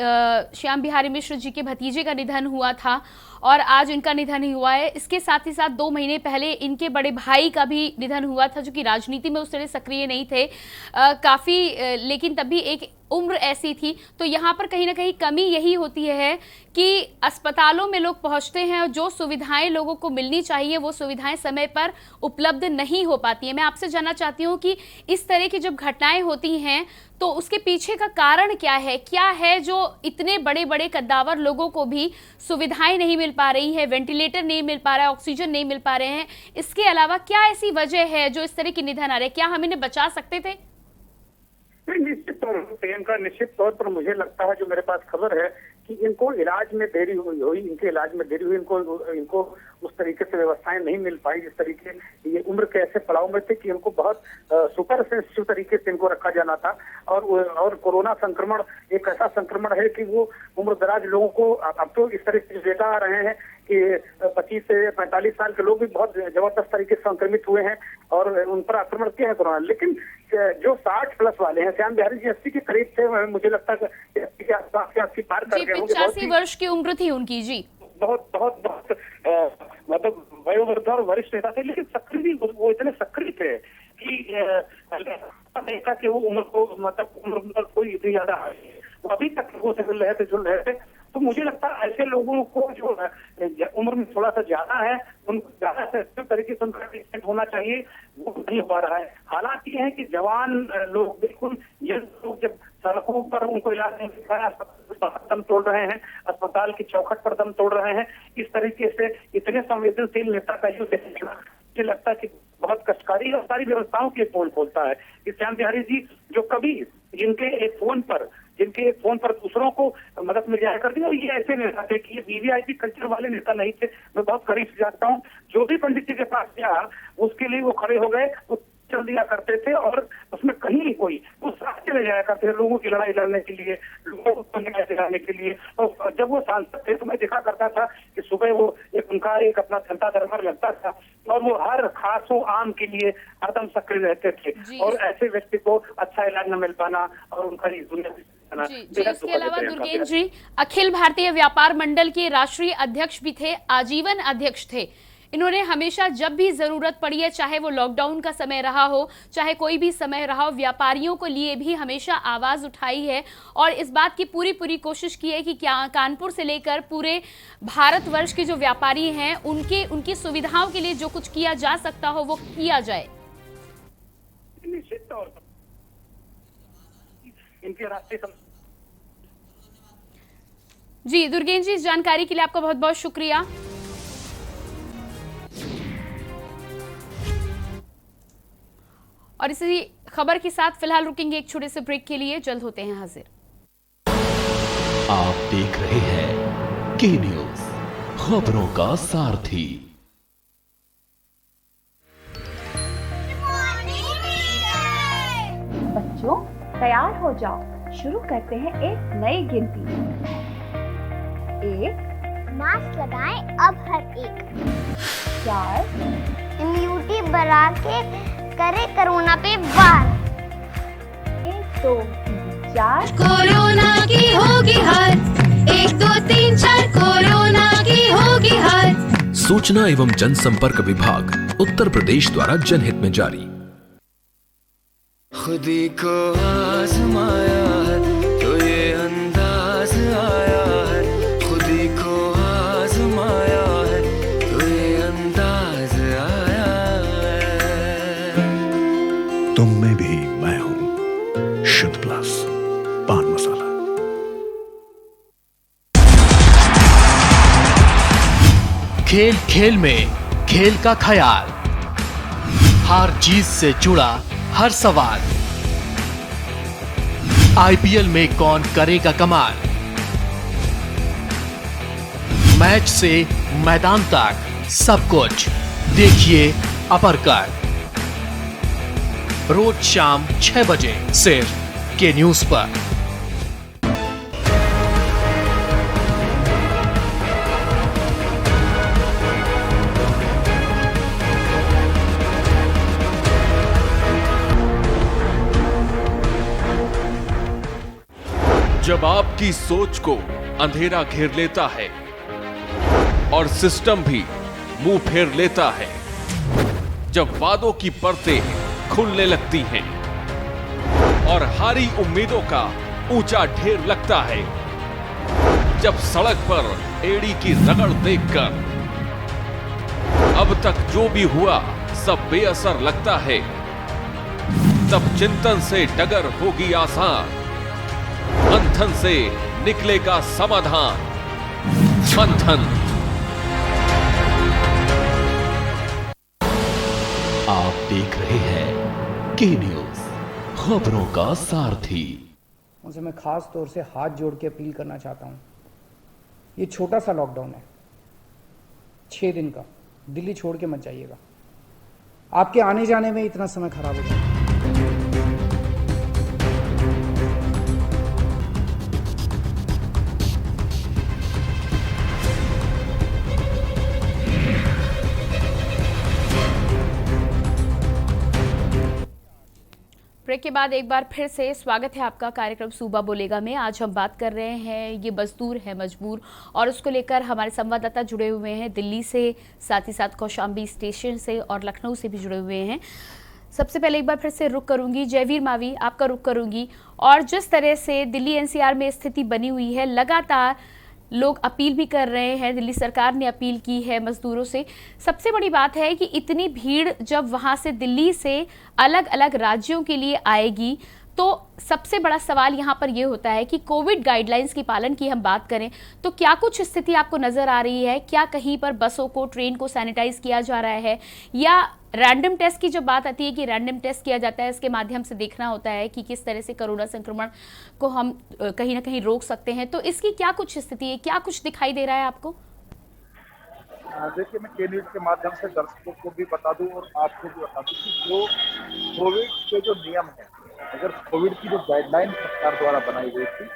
श्याम बिहारी मिश्र जी के भतीजे का निधन हुआ था और आज इनका निधन हुआ है। इसके साथ ही साथ 2 महीने पहले इनके बड़े भाई का भी निधन हुआ था, जो कि राजनीति में उस तरह सक्रिय नहीं थे काफ़ी, लेकिन तभी एक उम्र ऐसी थी। तो यहाँ पर कहीं ना कहीं कमी यही होती है कि अस्पतालों में लोग पहुँचते हैं और जो सुविधाएं लोगों को मिलनी चाहिए वो सुविधाएं समय पर उपलब्ध नहीं हो पाती हैं। मैं आपसे जानना चाहती हूँ कि इस तरह की जब घटनाएं होती हैं तो उसके पीछे का कारण क्या है जो इतने बड़े बड़े कद्दावर लोगों को भी सुविधाएं नहीं मिल पा रही है, वेंटिलेटर नहीं मिल पा रहा है, ऑक्सीजन नहीं मिल पा रहे हैं। इसके अलावा क्या ऐसी वजह है जो इस तरह के निधन आ रहे हैं? क्या हम इन्हें बचा सकते थे? निश्चित तौर पर प्रियंका, निश्चित तौर पर मुझे लगता है, जो मेरे पास खबर है कि इनको इलाज में देरी हुई, इनके इलाज में देरी हुई, इनको उस तरीके से व्यवस्थाएं नहीं मिल पाई जिस तरीके ये उम्र के ऐसे पड़ाव में थे कि इनको बहुत सुपर सेंसिटिव तरीके से इनको रखा जाना था। और कोरोना संक्रमण एक ऐसा संक्रमण है कि वो उम्र दराज लोगों को अब तो इस तरह से देखा आ रहे हैं कि 25 से 45 साल के लोग भी बहुत जबरदस्त तरीके से संक्रमित हुए हैं और उन पर आक्रमण किया है कोरोना। लेकिन जो 60 प्लस वाले हैं, श्याम बिहारी जी 80 के करीब थे, मुझे लगता है 80 पार कर गए होंगे। 85 वर्ष की उम्र थी उनकी। जी बहुत मतलब वयोवृद्ध और वरिष्ठ नेता थे, लेकिन सक्रिय वो इतने सक्रिय थे कि देखा कि वो उम्र को मतलब उम्र कोई इतनी ज्यादा वो अभी तक लोगों से जुड़ रहे थे। तो मुझे लगता है ऐसे लोगों को जो उम्र में थोड़ा सा ज्यादा है उनको ज्यादा से तरीके से उनका ट्रीटमेंट होना चाहिए, वो नहीं हो पा रहा है। हालात ये है कि जवान लोग बिल्कुल ये लोग जब सड़कों पर उनको इलाज नहीं मिल रहा है, दम तोड़ रहे हैं, अस्पताल की चौखट पर दम तोड़ रहे हैं, इस तरीके से इतने संवेदनशील नेता का युद्ध देखना मुझे लगता है कि बहुत कष्टकारी और सारी व्यवस्थाओं के पोल खोलता है कि श्याम बिहारी जी जो कभी जिनके एक फोन पर दूसरों को मदद मिल जाया करती है, और ये ऐसे नेता थे कि ये वीवीआईपी कल्चर वाले नेता नहीं थे। मैं बहुत करीब से जानता हूँ, जो भी पंडित जी के पास गया उसके लिए वो खड़े हो गए, वो चल दिया करते थे और उसमें कहीं कोई वो साथ चले जाया करते थे लोगों की लड़ाई लड़ने के लिए, लोगों को न्याय दिलाने के लिए। और जब वो सांसद थे तो मैं देखा करता था कि सुबह वो उनका एक अपना जनता दरबार लगता था और वो हर खास आम के लिए हरदम सक्रिय रहते थे। और ऐसे व्यक्ति को अच्छा इलाज न मिल पाना और उनका इस दुनिया जी, इसके अलावा दुर्गेन जी अखिल भारतीय व्यापार मंडल के राष्ट्रीय अध्यक्ष भी थे, आजीवन अध्यक्ष थे। इन्होंने हमेशा जब भी जरूरत पड़ी है, चाहे वो लॉकडाउन का समय रहा हो, चाहे कोई भी समय रहा हो, व्यापारियों को लिए भी हमेशा आवाज उठाई है और इस बात की पूरी कोशिश की है कि क्या कानपुर से लेकर पूरे भारतवर्ष के जो व्यापारी हैं उनकी सुविधाओं के लिए जो कुछ किया जा सकता हो वो किया जाए। निश्चित तौर पर इनके रास्ते जी दुर्गेन जी, इस जानकारी के लिए आपका बहुत बहुत शुक्रिया। और इसी खबर के साथ फिलहाल रुकेंगे एक छोटे से ब्रेक के लिए, जल्द होते हैं हाजिर। आप देख रहे हैं के न्यूज, खबरों का सारथी। बच्चों तैयार हो जाओ, शुरू करते हैं एक नई गिनती। 1, मास्क लगाएं अब हर एक। 4, इम्यूनिटी बढ़ा के करे कोरोना पे वार। 1 2 4 कोरोना की होगी हार, 1 2 3 4 कोरोना की होगी हार। सूचना एवं जनसंपर्क विभाग उत्तर प्रदेश द्वारा जनहित में जारी। खुदी को आजमाया है तो ये अंदाज आया है, खुदी को आजमाया है तो ये अंदाज आया है। तुम में भी मैं हूं, शुद्ध प्लस पान मसाला। खेल खेल में खेल का ख्याल, हार जीत से जुड़ा हर सवाल, आईपीएल में कौन करेगा कमाल, मैच से मैदान तक सब कुछ देखिए अपरकट। रोज शाम 6 बजे सिर्फ के न्यूज पर। जब आपकी सोच को अंधेरा घेर लेता है और सिस्टम भी मुंह फेर लेता है, जब वादों की परतें खुलने लगती हैं और हारी उम्मीदों का ऊंचा ढेर लगता है, जब सड़क पर एड़ी की रगड़ देखकर अब तक जो भी हुआ सब बेअसर लगता है, तब चिंतन से डगर होगी आसान, मंथन से निकलेगा समाधान। मंथन। आप देख रहे हैं के न्यूज, खबरों का सारथी। उनसे मैं खास तौर से हाथ जोड़ के अपील करना चाहता हूं, ये छोटा सा लॉकडाउन है, 6 दिन का, दिल्ली छोड़ के मत जाइएगा। आपके आने जाने में इतना समय खराब हो जाएगा। ब्रेक के बाद एक बार फिर से स्वागत है आपका कार्यक्रम सूबा बोलेगा में। आज हम बात कर रहे हैं, ये मजदूर है मजबूर, और उसको लेकर हमारे संवाददाता जुड़े हुए हैं दिल्ली से, साथ ही साथ कौशाम्बी स्टेशन से और लखनऊ से भी जुड़े हुए हैं। सबसे पहले एक बार फिर से रुक करूंगी, जयवीर मावी आपका रुक करूंगी। और जिस तरह से दिल्ली एनसीआर में स्थिति बनी हुई है, लगातार लोग अपील भी कर रहे हैं, दिल्ली सरकार ने अपील की है मजदूरों से। सबसे बड़ी बात है कि इतनी भीड़ जब वहाँ से दिल्ली से अलग अलग राज्यों के लिए आएगी, तो सबसे बड़ा सवाल यहाँ पर यह होता है कि कोविड गाइडलाइंस की पालन की हम बात करें तो क्या कुछ स्थिति आपको नज़र आ रही है? क्या कहीं पर बसों को, ट्रेन को सैनिटाइज किया जा रहा है, या रैंडम टेस्ट की जो बात आती है कि रैंडम टेस्ट किया जाता है, इसके माध्यम से देखना होता है कि किस तरह से कोरोना संक्रमण को हम कहीं ना कहीं रोक सकते हैं? तो इसकी क्या कुछ स्थिति है, क्या कुछ दिखाई दे रहा है आपको? देखिए, मैं के न्यूज के माध्यम से दर्शकों को भी बता दूं और आपको भी बता दूं कि जो कोविड के जो नियम है, अगर कोविड की जो गाइडलाइन सरकार द्वारा बनाई गई थी,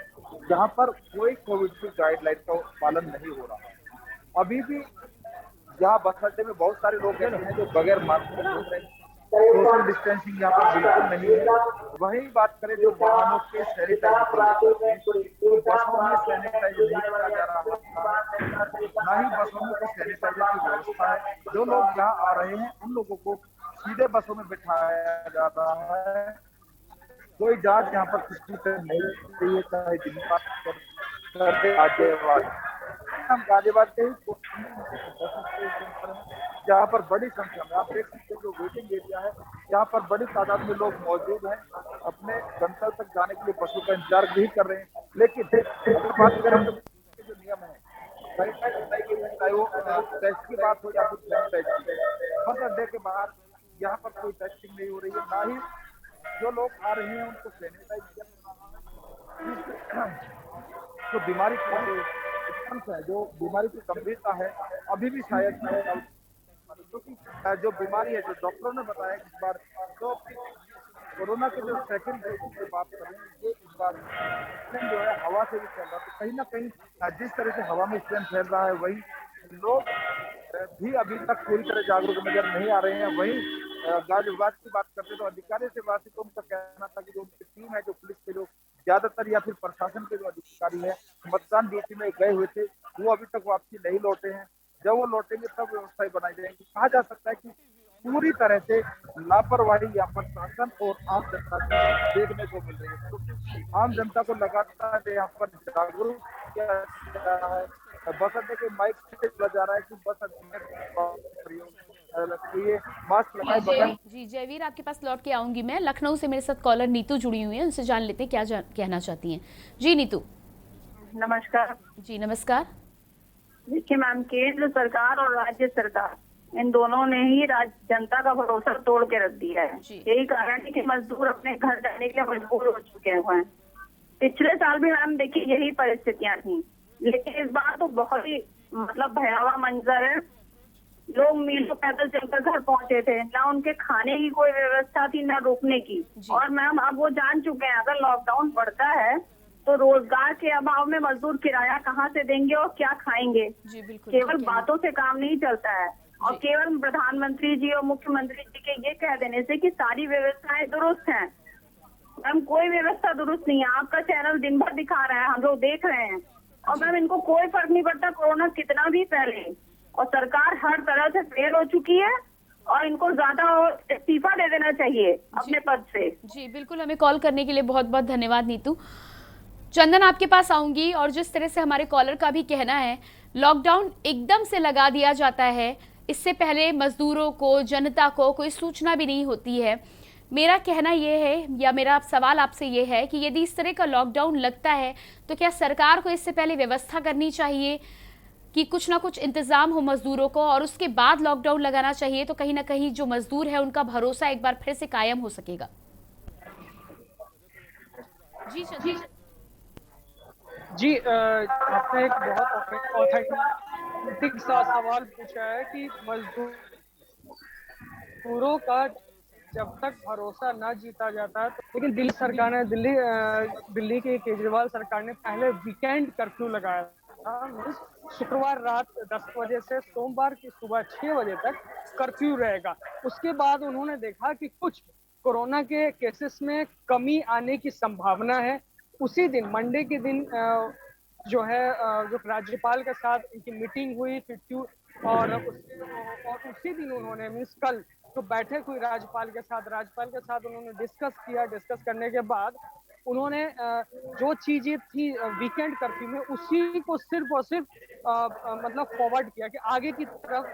जहां पर कोई कोविड की गाइडलाइन का पालन नहीं हो रहा। अभी भी जहाँ बस अड्डे में बहुत सारे लोग ऐसे हैं जो बगैर मास्क के घूम रहे हैं, सोशल डिस्टेंसिंग यहाँ पर बिल्कुल नहीं है। वही बात करें जो वाहनों के सैनिटाइजर, तो बसों में सैनिटाइजर नहीं किया जा रहा है, ना ही बसों में कोई सैनिटाइजर की व्यवस्था है। जो लोग यहाँ आ रहे हैं उन लोगों को सीधे बसों में बिठाया जा रहा है। कोई जांच यहाँ पर किसी से नहीं होती है, चाहे जिन बात करते गाजियाबाद, हम गाजियाबाद के ही जहाँ पर बड़ी संख्या में आप देख सकते हैं जो वेटिंग एरिया है, यहाँ पर बड़ी तादाद में लोग मौजूद हैं, अपने गंतव्य तक जाने के लिए बसों का इंतजार भी कर रहे हैं। लेकिन अगर बात करें तो जो नियम है, चाहे वो टेस्ट की बात हो या फिर सैनिटाइजर की, बस अड्डे के बाहर यहाँ पर कोई टेस्टिंग नहीं हो रही है, ना ही जो लोग आ रहे हैं उनको सैनिटाइज किया। जो बीमारी है, जो बीमारी की गंभीरता है, अभी भी शायद क्योंकि जो बीमारी है, जो डॉक्टरों ने बताया इस बार तो कोरोना के जो सेकंड वेव की बात करें, ये इस बार जो है हवा से भी फैल रहा है। तो कहीं ना कहीं जिस तरह से हवा में स्ट्रेन फैल रहा है, वही लोग भी अभी तक पूरी तरह जागरूक नजर नहीं आ रहे हैं। वही गाजियाबाद की बात करते तो अधिकारी से बात तो उनका कहना था कि जो उनकी टीम है, जो पुलिस के जो ज्यादातर या फिर प्रशासन के जो अधिकारी है मतदान ड्यूटी में गए हुए थे, वो अभी तक वापसी नहीं लौटे हैं। जब वो लौटेंगे तब व्यवस्थाएं बनाई जाएंगी। कहा जा सकता है कि पूरी तरह से लापरवाही यहाँ पर शासन और आम जनता की देखने को मिल रही है, क्योंकि आम जनता को लगातार यहाँ पर जागरूक किया जा रहा है। बस अड्डे के माइक से बोला जा रहा है कि बस अड्डे मास्क लगाए बगैर। जी जयवीर, आपके पास लौट के आऊंगी मैं। लखनऊ से मेरे साथ कॉलर नीतू जुड़ी हुई है, उनसे जान लेते हैं क्या कहना चाहती हैं। जी नीतू। नमस्कार। जी नमस्कार। देखिए मैम, केंद्र सरकार और राज्य सरकार इन दोनों ने ही जनता का भरोसा तोड़ के रख दिया है। यही कारण है कि मजदूर अपने घर जाने के लिए मजबूर हो चुके हैं। पिछले साल भी मैम देखिए यही परिस्थितियां थी, लेकिन इस बार तो बहुत ही मतलब भयावह मंजर है। लोग मीलों पैदल चलकर घर पहुंचे थे, ना उनके खाने की कोई व्यवस्था थी, ना रुकने की। और मैम अब वो जान चुके हैं अगर लॉकडाउन बढ़ता है तो रोजगार के अभाव में मजदूर किराया कहाँ से देंगे और क्या खाएंगे। केवल बातों से काम नहीं चलता है, और केवल प्रधानमंत्री जी और मुख्यमंत्री जी के ये कह देने से कि सारी व्यवस्थाएं दुरुस्त हैं। मैम कोई व्यवस्था दुरुस्त नहीं है। आपका चैनल दिन भर दिखा रहा है, हम लोग देख रहे हैं, और मैम इनको कोई फर्क नहीं पड़ता कोरोना कितना भी फैले, और सरकार हर तरह से फेल हो चुकी है और इनको ज्यादा इस्तीफा दे देना चाहिए अपने पद से। जी बिल्कुल, हमें कॉल करने के लिए बहुत बहुत धन्यवाद नीतू। चंदन, आपके पास आऊंगी। और जिस तरह से हमारे कॉलर का भी कहना है, लॉकडाउन एकदम से लगा दिया जाता है, इससे पहले मजदूरों को, जनता को कोई सूचना भी नहीं होती है। मेरा कहना यह है, या मेरा सवाल आपसे ये है कि यदि इस तरह का लॉकडाउन लगता है तो क्या सरकार को इससे पहले व्यवस्था करनी चाहिए कि कुछ ना कुछ इंतजाम हो मजदूरों को, और उसके बाद लॉकडाउन लगाना चाहिए, तो कहीं ना कहीं जो मजदूर है उनका भरोसा एक बार फिर से कायम हो सकेगा। जी आपने एक बहुत ऑथेंटिक सा सवाल पूछा है कि मजदूरों का जब तक भरोसा ना जीता जाता है लेकिन दिल्ली सरकार ने दिल्ली की केजरीवाल सरकार ने पहले वीकेंड कर्फ्यू लगाया था। शुक्रवार रात 10 बजे से सोमवार की सुबह 6 बजे तक कर्फ्यू रहेगा। उसके बाद उन्होंने देखा कि कुछ कोरोना के केसेस में कमी आने की संभावना है। उसी दिन मंडे के दिन जो राज्यपाल के साथ इनकी मीटिंग हुई और उसी दिन उन्होंने मीन्स कल तो बैठक हुई राज्यपाल के साथ उन्होंने डिस्कस करने के बाद उन्होंने जो चीजें थी वीकेंड कर्फ्यू में उसी को सिर्फ और सिर्फ मतलब फॉरवर्ड किया कि आगे की तरफ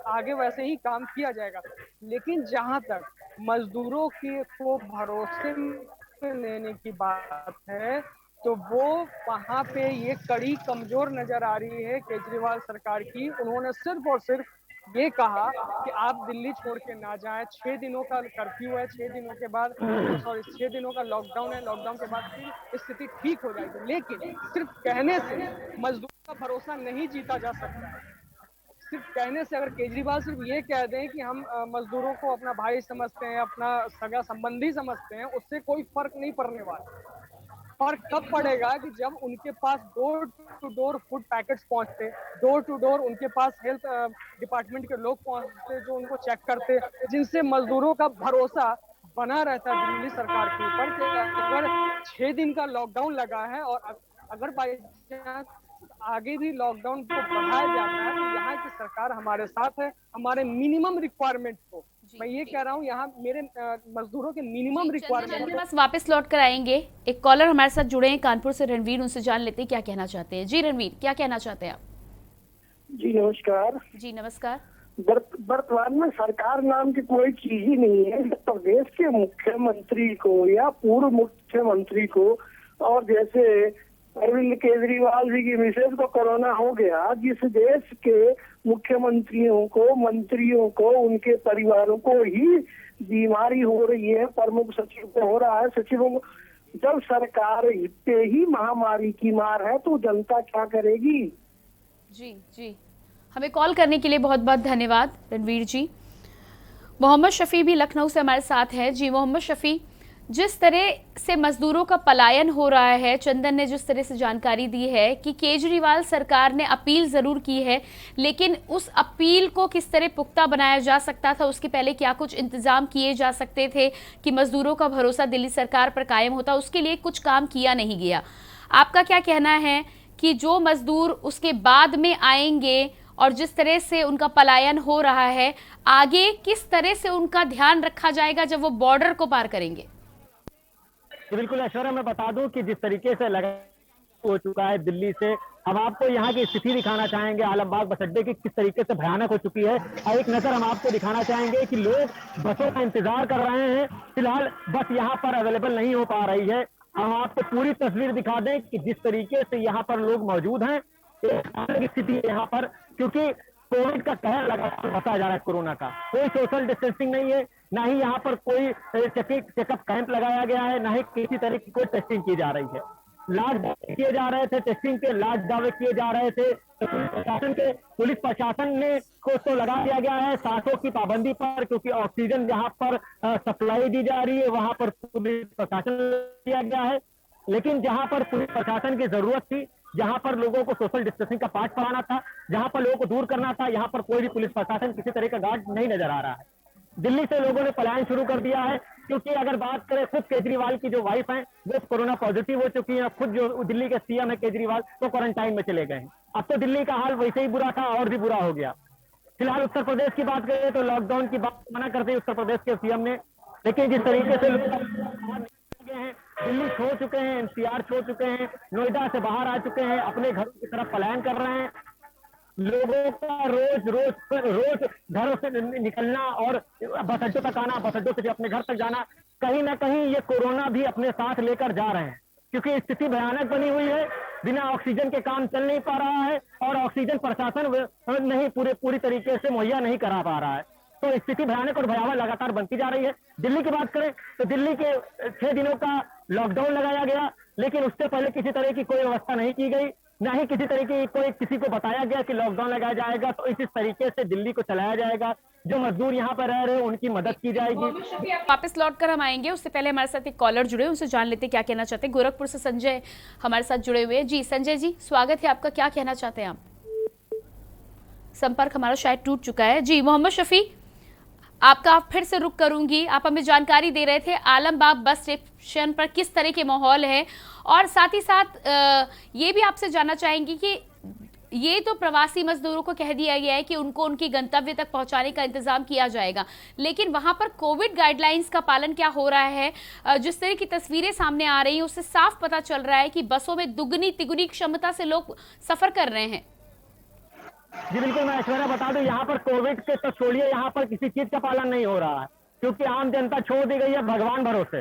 आगे वैसे ही काम किया जाएगा। लेकिन जहां तक मजदूरों को भरोसे में लेने की बात है तो वो वहां पे ये कड़ी कमजोर नजर आ रही है केजरीवाल सरकार की। उन्होंने सिर्फ और सिर्फ ये कहा कि आप दिल्ली छोड़ के ना जाएं, 6 दिनों का कर्फ्यू है, 6 दिनों के बाद 6 दिनों का लॉकडाउन है, लॉकडाउन के बाद फिर स्थिति ठीक हो जाएगी। लेकिन सिर्फ कहने से मजदूर का भरोसा नहीं जीता जा सकता। सिर्फ कहने से अगर केजरीवाल सिर्फ ये कह दें कि हम मजदूरों को अपना भाई समझते हैं, अपना सगा संबंधी समझते हैं, उससे कोई फर्क नहीं पड़ने वाला। फर्क कब पड़ेगा कि जब उनके पास door to door food packets पहुंचते, डोर टू डोर उनके पास हेल्थ डिपार्टमेंट के लोग पहुंचते जो उनको चेक करते, जिनसे मजदूरों का भरोसा बना रहता है दिल्ली सरकार के ऊपर कि अगर 6 दिन का लॉकडाउन लगा है और अगर बाई चांस आगे भी लॉकडाउन को बढ़ाया जाता है तो यहाँ की सरकार हमारे साथ है। हमारे मिनिमम रिक्वायरमेंट को मैं ये कह रहा हूँ, यहाँ मेरे मजदूरों के मिनिमम रिक्वायरमेंट बस वापस लौट कर आएंगे। एक कॉलर हमारे साथ जुड़े हैं कानपुर से, रणवीर, उनसे जान लेते हैं क्या कहना चाहते हैं। जी रणवीर, क्या कहना चाहते हैं आप? जी नमस्कार। जी नमस्कार। वर्तमान में सरकार नाम की कोई चीज ही नहीं है। प्रदेश के मुख्यमंत्री को या पूर्व मुख्यमंत्री को और जैसे अरविंद केजरीवाल जी की मिसेज को कोरोना हो गया, जिस देश के मुख्यमंत्रियों को, मंत्रियों को, उनके परिवारों को ही बीमारी हो रही है, प्रमुख सचिव को हो रहा है, सचिवों को। जब सरकार पे ही महामारी की मार है तो जनता क्या करेगी? जी हमें कॉल करने के लिए बहुत बहुत धन्यवाद रणवीर जी। मोहम्मद शफी भी लखनऊ से हमारे साथ है। जी मोहम्मद शफी, जिस तरह से मजदूरों का पलायन हो रहा है, चंदन ने जिस तरह से जानकारी दी है कि केजरीवाल सरकार ने अपील जरूर की है, लेकिन उस अपील को किस तरह पुख्ता बनाया जा सकता था, उसके पहले क्या कुछ इंतजाम किए जा सकते थे कि मजदूरों का भरोसा दिल्ली सरकार पर कायम होता, उसके लिए कुछ काम किया नहीं गया। आपका क्या कहना है कि जो मजदूर उसके बाद में आएंगे और जिस तरह से उनका पलायन हो रहा है, आगे किस तरह से उनका ध्यान रखा जाएगा जब वो बॉर्डर को पार करेंगे? बिल्कुल ऐश्वर्या, मैं बता दूं कि जिस तरीके से लगा हो चुका है दिल्ली से, हम आपको यहाँ की स्थिति दिखाना चाहेंगे आलमबाग बस अड्डे की किस तरीके से भयानक हो चुकी है। और एक नजर हम आपको दिखाना चाहेंगे कि लोग बसों का इंतजार कर रहे हैं। फिलहाल बस यहाँ पर अवेलेबल नहीं हो पा रही है। हम आपको पूरी तस्वीर दिखा दें कि जिस तरीके से यहाँ पर लोग मौजूद हैं, एक स्थिति है यहाँ पर, क्योंकि कोविड का कहर लगातार बढ़ता जा रहा है। कोरोना का कोई सोशल डिस्टेंसिंग नहीं है, ना ही यहाँ पर कोई चेकअप कैंप लगाया गया है, ना ही किसी तरह की कोई टेस्टिंग की जा रही है। लाख दावे किए जा रहे थे, टेस्टिंग के लाख दावे किए जा रहे थे। तो पुलिस प्रशासन ने को तो लगा दिया गया है सांसों की पाबंदी पर, क्योंकि ऑक्सीजन जहाँ पर सप्लाई दी जा रही है वहां पर पुलिस प्रशासन दिया गया है। लेकिन जहां पर पुलिस प्रशासन की जरूरत थी, जहां पर लोगों को सोशल डिस्टेंसिंग का पाठ पढ़ाना था, जहां पर लोगों को दूर करना था, यहाँ पर कोई भी पुलिस प्रशासन किसी तरह का गार्ड नहीं नजर आ रहा है। दिल्ली से लोगों ने पलायन शुरू कर दिया है, क्योंकि अगर बात करें खुद केजरीवाल की जो वाइफ है वो कोरोना पॉजिटिव हो चुकी है। खुद जो दिल्ली के सीएम है केजरीवाल, तो क्वारंटाइन में चले गए हैं। अब तो दिल्ली का हाल वैसे ही बुरा था और भी बुरा हो गया। फिलहाल उत्तर प्रदेश की बात करें तो लॉकडाउन की बात मना करते हैं उत्तर प्रदेश के सीएम ने, लेकिन जिस तरीके से दिल्ली छोड़ चुके हैं, एनसीआर छोड़ चुके हैं, नोएडा से बाहर आ चुके हैं, अपने घरों की तरफ पलायन कर रहे हैं। लोगों का रोज घरों से निकलना और बस अड्डों तक आना, बस अड्डों से अपने घर तक जाना, कहीं ना कहीं ये कोरोना भी अपने साथ लेकर जा रहे हैं, क्योंकि स्थिति भयानक बनी हुई है। बिना ऑक्सीजन के काम चल नहीं पा रहा है और ऑक्सीजन प्रशासन नहीं पूरी तरीके से मुहैया नहीं करा पा रहा है। तो स्थिति भयानक और भयावह लगातार बनती जा रही है। दिल्ली की बात करें तो दिल्ली के 6 दिनों का लॉकडाउन लगाया गया, लेकिन उससे पहले किसी तरह की कोई व्यवस्था नहीं की गई, ना ही किसी तरीके की कोई किसी को बताया गया कि लॉकडाउन लगाया जाएगा तो इस तरीके से दिल्ली को चलाया जाएगा। जो मजदूर यहाँ पर रह रहे हैं उनकी मदद की जाएगी। वापस लौटकर हम आएंगे, उससे पहले हमारे साथ एक कॉलर जुड़े, उनसे जान लेते क्या कहना चाहते हैं। गोरखपुर से संजय हमारे साथ जुड़े हुए हैं। जी संजय जी, स्वागत है आपका, क्या कहना चाहते हैं आप? संपर्क हमारा शायद टूट चुका है। जी मोहम्मद शफी, आपका फिर से रुक करूंगी। आप हमें जानकारी दे रहे थे आलमबाग बस स्टेशन पर किस तरह के माहौल है, और साथ ही साथ ये भी आपसे जानना चाहेंगे कि ये तो प्रवासी मजदूरों को कह दिया गया है कि उनको उनकी गंतव्य तक पहुंचाने का इंतजाम किया जाएगा, लेकिन वहां पर कोविड गाइडलाइंस का पालन क्या हो रहा है? जिस तरह की तस्वीरें सामने आ रही हैं उससे साफ पता चल रहा है कि बसों में दुगनी तिगुनी क्षमता से लोग सफर कर रहे हैं। जी बिल्कुल, मैं ऐश्वर्या बता दूं, यहाँ पर कोविड के तो छोड़िए, यहाँ पर किसी चीज का पालन नहीं हो रहा है, क्योंकि आम जनता छोड़ दी गई है भगवान भरोसे।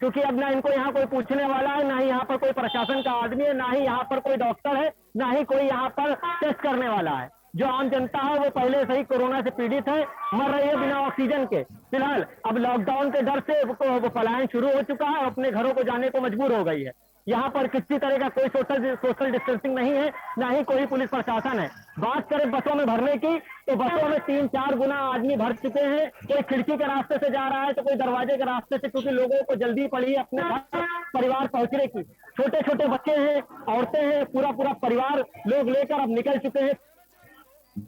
क्योंकि अब ना इनको यहाँ कोई पूछने वाला है, ना ही यहाँ पर कोई प्रशासन का आदमी है, ना ही यहाँ पर कोई डॉक्टर है, ना ही कोई यहाँ पर टेस्ट करने वाला है। जो आम जनता है वो पहले से ही कोरोना से पीड़ित है, मर रही है बिना ऑक्सीजन के। फिलहाल अब लॉकडाउन के डर से वो पलायन शुरू हो चुका है, अपने घरों को जाने को मजबूर हो गई है। यहाँ पर किसी तरह का कोई सोशल डिस्टेंसिंग नहीं है, ना ही कोई पुलिस प्रशासन है। बात करें बसों में भरने की, तो बसों में 3-4 गुना आदमी भर चुके हैं। कोई खिड़की के रास्ते से जा रहा है तो कोई दरवाजे के रास्ते से, क्योंकि लोगों को जल्दी पड़ी है अपने घर परिवार पहुंचने की। छोटे छोटे बच्चे हैं, औरतें हैं, पूरा परिवार लोग लेकर अब निकल चुके हैं।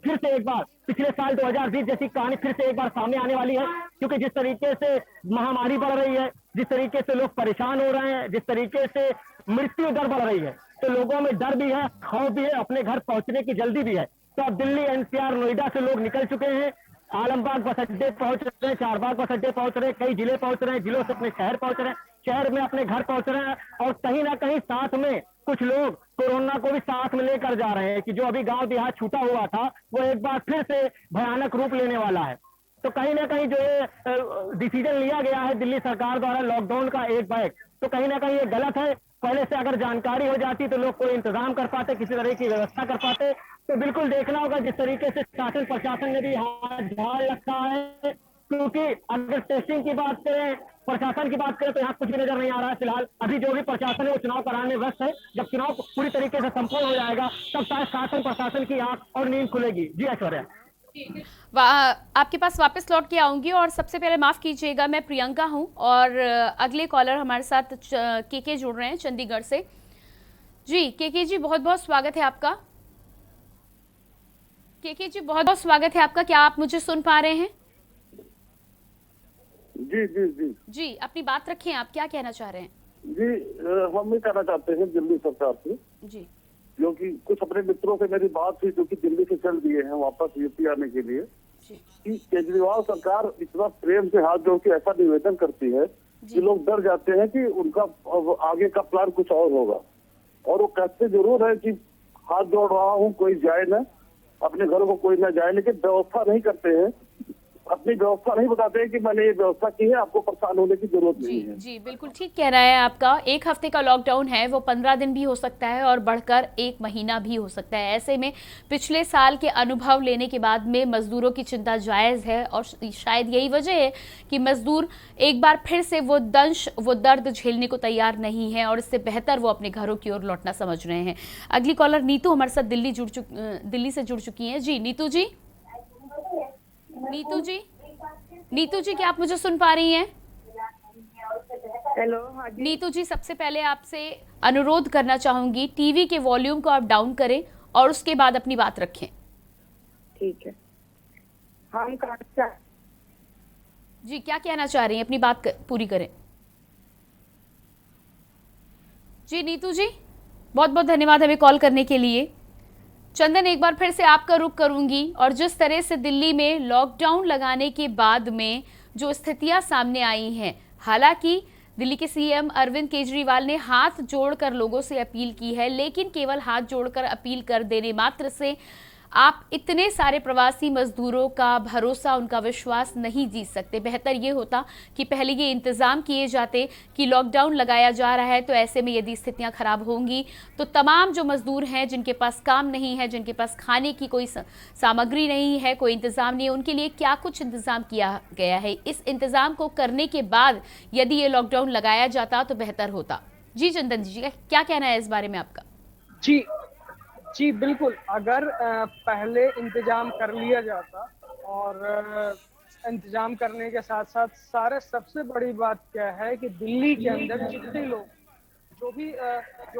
फिर से एक बार पिछले साल 2020 जैसी कहानी फिर से एक बार सामने आने वाली है, क्योंकि जिस तरीके से महामारी बढ़ रही है, जिस तरीके से लोग परेशान हो रहे हैं, जिस तरीके से मृत्यु दर बढ़ रही है, तो लोगों में डर भी है, खौफ भी है, अपने घर पहुंचने की जल्दी भी है। तो अब दिल्ली, एनसीआर, नोएडा से लोग निकल चुके हैं, आलमबाग बस अड्डे पहुंच रहे हैं, चारबाग बस अड्डे पहुंच रहे हैं, कई जिले पहुंच रहे हैं, जिलों से अपने शहर पहुंच रहे हैं, शहर में अपने घर पहुंच रहे हैं, और कहीं ना कहीं साथ में कुछ लोग कोरोना को भी साथ में लेकर जा रहे हैं कि जो अभी गांव देहात छूटा हुआ था वो एक बार फिर से भयानक रूप लेने वाला है। तो कहीं ना कहीं जो ये डिसीजन लिया गया है दिल्ली सरकार द्वारा लॉकडाउन का एक बैग, तो कहीं ना कहीं ये गलत है। पहले से अगर जानकारी हो जाती तो लोग कोई इंतजाम कर पाते, किसी तरह की व्यवस्था कर पाते। तो बिल्कुल देखना होगा जिस तरीके से शासन प्रशासन ने भी हाथ झाड़ रखा है, क्योंकि अगर टेस्टिंग की बात करें, प्रशासन की बात करें तो यहाँ कुछ भी नजर नहीं आ रहा है। फिलहाल अभी जो भी प्रशासन है वो चुनाव कराने में व्यस्त है। जब चुनाव पूरी तरीके से संपन्न हो जाएगा तब शायद शासन प्रशासन की आंख और नींद खुलेगी। जी ऐश्वर्या। आपके पास वापस लौट के आऊंगी और सबसे पहले माफ कीजिएगा, मैं प्रियंका हूं और अगले कॉलर हमारे साथ केके जुड़ रहे हैं चंडीगढ़ से। जी केके जी, बहुत बहुत स्वागत है आपका। केके जी, बहुत बहुत स्वागत है आपका। क्या आप मुझे सुन पा रहे हैं? जी जी जी जी, अपनी बात रखें, आप क्या कहना चाह रहे हैं? जी, हम भी कहना चाहते हैं दिल्ली सरकार से जी, क्योंकि कुछ अपने मित्रों से मेरी बात हुई जो कि दिल्ली से चल दिए हैं वापस यूपी आने के लिए, कि केजरीवाल सरकार इतना प्रेम से हाथ जोड़ के ऐसा निवेदन करती है कि लोग डर जाते हैं कि उनका आगे का प्लान कुछ और होगा। और वो कहते जरूर है कि हाथ जोड़ रहा हूँ, कोई जाए ना, अपने घरों को कोई ना जाए, लेकिन व्यवस्था नहीं करते हैं, अपनी व्यवस्था नहीं बताते हैं कि मैंने ये व्यवस्था की है, आपको परेशान होने की जरूरत नहीं है। जी बिल्कुल ठीक कह रहा है आपका। 1 हफ्ते का लॉकडाउन है, वो 15 दिन भी हो सकता है और बढ़कर 1 महीना भी हो सकता है। ऐसे में पिछले साल के अनुभव लेने के बाद में मजदूरों की चिंता जायज़ है और शायद यही वजह है कि मजदूर एक बार फिर से वो दर्द झेलने को तैयार नहीं है और इससे बेहतर वो अपने घरों की ओर लौटना समझ रहे हैं। अगली कॉलर नीतू हमारे साथ दिल्ली से जुड़ चुकी हैं। जी नीतू जी, नीतू जी क्या आप मुझे सुन पा रही हैं? हेलो। नीतू जी, सबसे पहले आपसे अनुरोध करना चाहूंगी, टीवी के वॉल्यूम को आप डाउन करें और उसके बाद अपनी बात रखें। ठीक है। हम जी क्या कहना चाह रही हैं, अपनी बात पूरी करें। जी नीतू जी, बहुत बहुत धन्यवाद हमें कॉल करने के लिए। चंदन, एक बार फिर से आपका रुख करूंगी और जिस तरह से दिल्ली में लॉकडाउन लगाने के बाद में जो स्थितियां सामने आई हैं, हालांकि दिल्ली के सीएम अरविंद केजरीवाल ने हाथ जोड़कर लोगों से अपील की है, लेकिन केवल हाथ जोड़कर अपील कर देने मात्र से आप इतने सारे प्रवासी मजदूरों का भरोसा, उनका विश्वास नहीं जीत सकते। बेहतर ये होता कि पहले ये इंतज़ाम किए जाते कि लॉकडाउन लगाया जा रहा है, तो ऐसे में यदि स्थितियां खराब होंगी तो तमाम जो मजदूर हैं जिनके पास काम नहीं है, जिनके पास खाने की कोई सामग्री नहीं है, कोई इंतज़ाम नहीं है, उनके लिए क्या कुछ इंतज़ाम किया गया है। इस इंतज़ाम को करने के बाद यदि ये लॉकडाउन लगाया जाता तो बेहतर होता। जी चंदन जी, क्या कहना है इस बारे में आपका? जी बिल्कुल, अगर पहले इंतजाम कर लिया जाता और इंतजाम करने के साथ साथ सबसे बड़ी बात क्या है कि दिल्ली के अंदर जितने लोग जो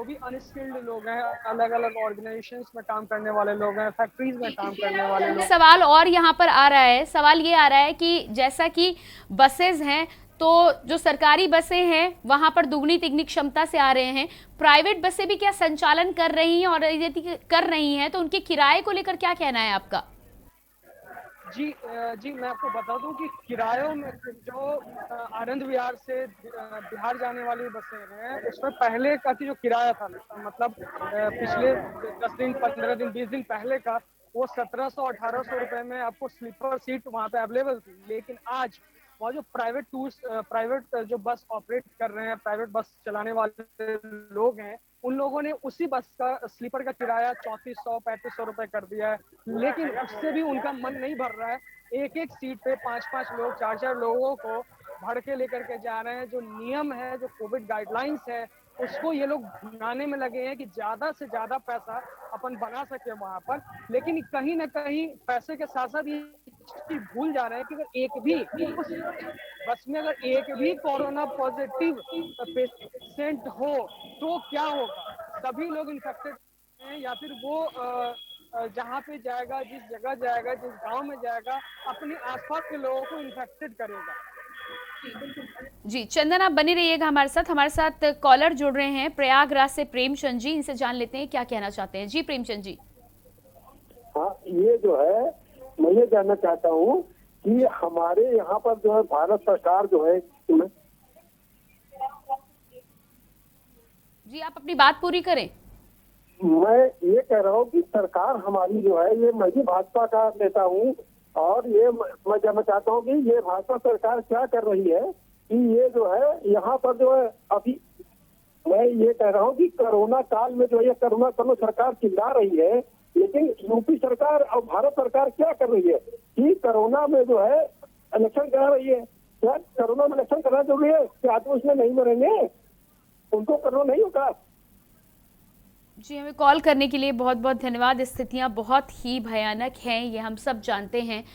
भी अनस्किल्ड लोग हैं, अलग अलग ऑर्गेनाइजेशंस में काम करने वाले लोग हैं, फैक्ट्रीज में काम करने वाले लोग। सवाल और यहाँ पर आ रहा है, सवाल ये आ रहा है कि जैसा कि बसेज हैं, तो जो सरकारी बसें हैं वहां पर दुगनी तिगनी क्षमता से आ रहे हैं, प्राइवेट बसें भी क्या संचालन कर रही हैं, और यदि कर रही हैं तो उनके किराए को लेकर क्या कहना है आपका? जी मैं आपको बता दूं कि किरायों में जो आनंद विहार से बिहार जाने वाली बसें हैं, उसमें पहले का जो किराया था, मतलब पिछले 10 दिन 15 दिन 20 दिन पहले का, वो 1700-1800 रुपए में आपको स्लीपर सीट वहाँ पे अवेलेबल थी। लेकिन आज वहाँ जो प्राइवेट जो बस ऑपरेट कर रहे हैं, प्राइवेट बस चलाने वाले लोग हैं, उन लोगों ने उसी बस का स्लीपर का किराया 3400-3500 रुपए कर दिया है। लेकिन उससे भी उनका मन नहीं भर रहा है। एक एक सीट पे 5-5 लोग, 4-4 लोगों को भर के लेकर के जा रहे हैं। जो नियम है, जो कोविड गाइडलाइंस है, उसको ये लोग भुनाने में लगे हैं कि ज्यादा से ज्यादा पैसा अपन बना सके वहां पर। लेकिन कहीं ना कहीं पैसे के साथ साथ ये भूल जा रहे हैं कि अगर एक भी उस बस में अगर एक भी कोरोना पॉजिटिव पेशेंट हो तो क्या होगा? सभी लोग इन्फेक्टेड हैं, या फिर वो जहाँ पे जाएगा, जिस जगह जाएगा, जिस गांव में जाएगा, अपने आसपास के लोगों को इन्फेक्टेड करेगा। जी चंदन, आप बने रहिएगा हमारे साथ कॉलर जुड़ रहे हैं प्रयागराज से प्रेमचंद जी, इनसे जान लेते हैं क्या कहना चाहते हैं। जी प्रेमचंद जी। हाँ, ये जो है मैं ये जानना चाहता हूँ कि हमारे यहाँ पर जो है भारत सरकार जो है, जी आप अपनी बात पूरी करें। मैं ये कह रहा हूँ कि सरकार हमारी जो है, ये मैं भी भाजपा का नेता हूँ, और ये मैं जानना चाहता हूँ कि ये भाजपा सरकार क्या कर रही है कि ये जो है यहाँ पर जो है, अभी मैं ये कह रहा हूँ कि कोरोना काल में जो है कोरोना सरकार चिल्ला रही है, लेकिन यूपी सरकार और भारत सरकार क्या कर रही है कि कोरोना में जो है इलेक्शन करा रही है। क्या कोरोना में इलेक्शन करना जरूरी है? क्या आदमी उसमें नहीं मरेंगे? उनको कोरोना नहीं होगा? जी, हमें कॉल करने के लिए बहुत बहुत धन्यवाद। स्थितियां बहुत ही भयानक हैं, ये हम सब जानते हैं,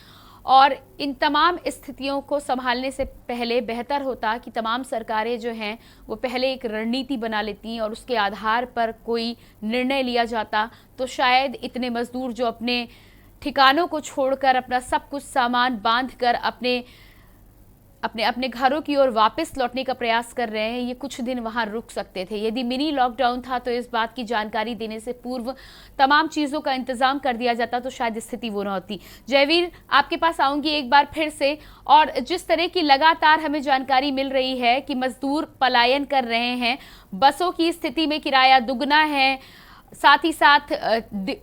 और इन तमाम स्थितियों को संभालने से पहले बेहतर होता कि तमाम सरकारें जो हैं वो पहले एक रणनीति बना लेती और उसके आधार पर कोई निर्णय लिया जाता, तो शायद इतने मजदूर जो अपने ठिकानों को छोड़कर अपना सब कुछ सामान बांध कर अपने घरों की ओर वापस लौटने का प्रयास कर रहे हैं, ये कुछ दिन वहां रुक सकते थे। यदि मिनी लॉकडाउन था तो इस बात की जानकारी देने से पूर्व तमाम चीज़ों का इंतजाम कर दिया जाता, तो शायद स्थिति वो न होती। जयवीर, आपके पास आऊंगी एक बार फिर से। और जिस तरह की लगातार हमें जानकारी मिल रही है कि मजदूर पलायन कर रहे हैं, बसों की स्थिति में किराया दुगना है, साथ ही साथ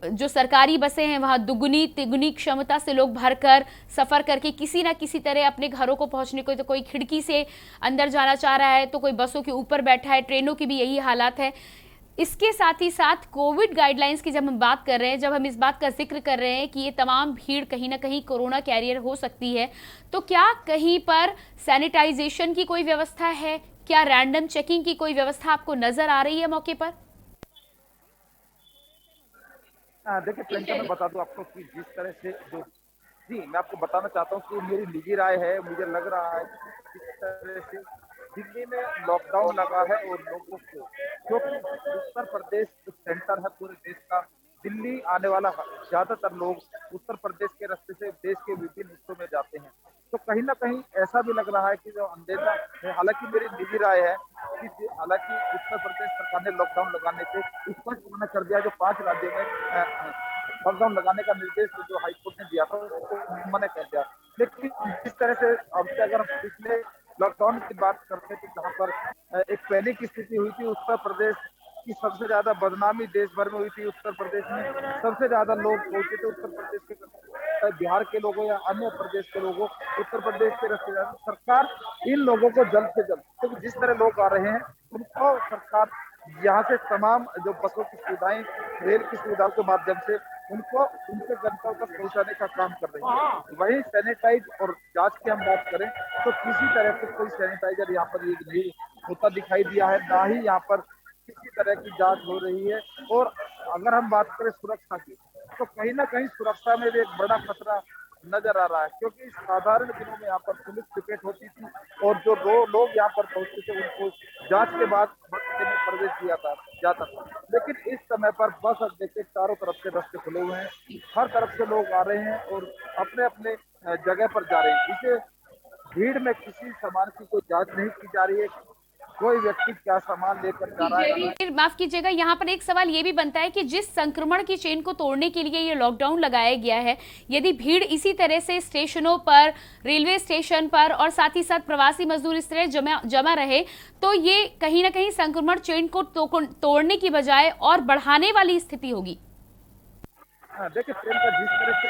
जो सरकारी बसें हैं वहाँ दुगुनी तिगुनी क्षमता से लोग भरकर सफ़र करके किसी ना किसी तरह अपने घरों को पहुँचने को, तो कोई खिड़की से अंदर जाना चाह रहा है, तो कोई बसों के ऊपर बैठा है, ट्रेनों की भी यही हालात है। इसके साथ ही साथ कोविड गाइडलाइंस की जब हम बात कर रहे हैं, जब हम इस बात का जिक्र कर रहे हैं कि ये तमाम भीड़ कहीं ना कहीं कोरोना कैरियर हो सकती है, तो क्या कहीं पर सैनिटाइजेशन की कोई व्यवस्था है? क्या रैंडम चेकिंग की कोई व्यवस्था आपको नज़र आ रही है मौके पर? देखिए प्रियंका, मैं बता दूं आपको कि जिस तरह से जो मैं आपको बताना चाहता हूं कि मेरी निजी राय है, मुझे लग रहा है कि जिस तरह से दिल्ली में लॉकडाउन लगा है और लोगों को, क्योंकि उत्तर प्रदेश सेंटर है पूरे देश का, दिल्ली आने वाला ज्यादातर लोग उत्तर प्रदेश के रास्ते से देश के विभिन्न हिस्सों में जाते हैं, तो कहीं ना कहीं ऐसा भी लग रहा है कि जो अंदेशा है, हालांकि मेरी निजी राय है कि हालांकि उत्तर प्रदेश सरकार ने लॉकडाउन लगाने से स्पष्ट मना कर दिया, जो 5 राज्यों में लॉकडाउन लगाने का निर्देश जो हाईकोर्ट ने दिया था उसको मना कर दिया। लेकिन जिस तरह से अब से अगर पिछले लॉकडाउन की बात करते हैं तो जहाँ पर एक पैनिक स्थिति हुई थी, उत्तर प्रदेश की सबसे ज्यादा बदनामी देश भर में हुई थी, उत्तर प्रदेश में सबसे ज्यादा लोग पहुंचे थे, उत्तर प्रदेश के बिहार के लोगों या अन्य प्रदेश के लोगों, उत्तर प्रदेश के रास्ते सरकार इन लोगों को जल्द से जल्द, क्योंकि तो जिस तरह लोग आ रहे हैं उनको सरकार यहाँ से तमाम जो बसों की सुविधाएं, रेल की सुविधाओं के माध्यम से उनको उनके गंतव्य तक पहुंचाने का काम कर रही है। वहीं सैनिटाइज और जांच की हम बात करें तो किसी तरह से कोई सैनिटाइजर यहाँ पर यूज नहीं होता दिखाई दिया है, ना ही यहाँ पर किसी तरह की जांच हो रही है। और अगर हम बात करें सुरक्षा की, तो कहीं ना कहीं सुरक्षा में भी एक बड़ा खतरा नजर आ रहा है, क्योंकि साधारण दिनों में यहाँ पर पुलिस पिकेट होती थी और जो लोग यहाँ पर पहुंचते थे उनको जांच के बाद बस में प्रवेश दिया जाता था। लेकिन इस समय पर बस अड्डे के चारों तरफ से रास्ते खुले हुए हैं, हर तरफ से लोग आ रहे हैं और अपने अपने जगह पर जा रहे हैं। इसे भीड़ में किसी सामान की कोई जांच नहीं की जा रही है, कोई व्यक्ति क्या सामान लेकर जा रहा है। माफ कीजिएगा, यहाँ पर एक सवाल ये भी बनता है कि जिस संक्रमण की चेन को तोड़ने के लिए ये लॉकडाउन लगाया गया है, यदि भीड़ इसी तरह से स्टेशनों पर, रेलवे स्टेशन पर और साथ ही साथ प्रवासी मजदूर इस तरह जमा रहे, तो ये कहीं ना कहीं संक्रमण चेन को तोड़ने की बजाय और बढ़ाने वाली स्थिति होगी। देखिए प्रियंका, जिस तरह से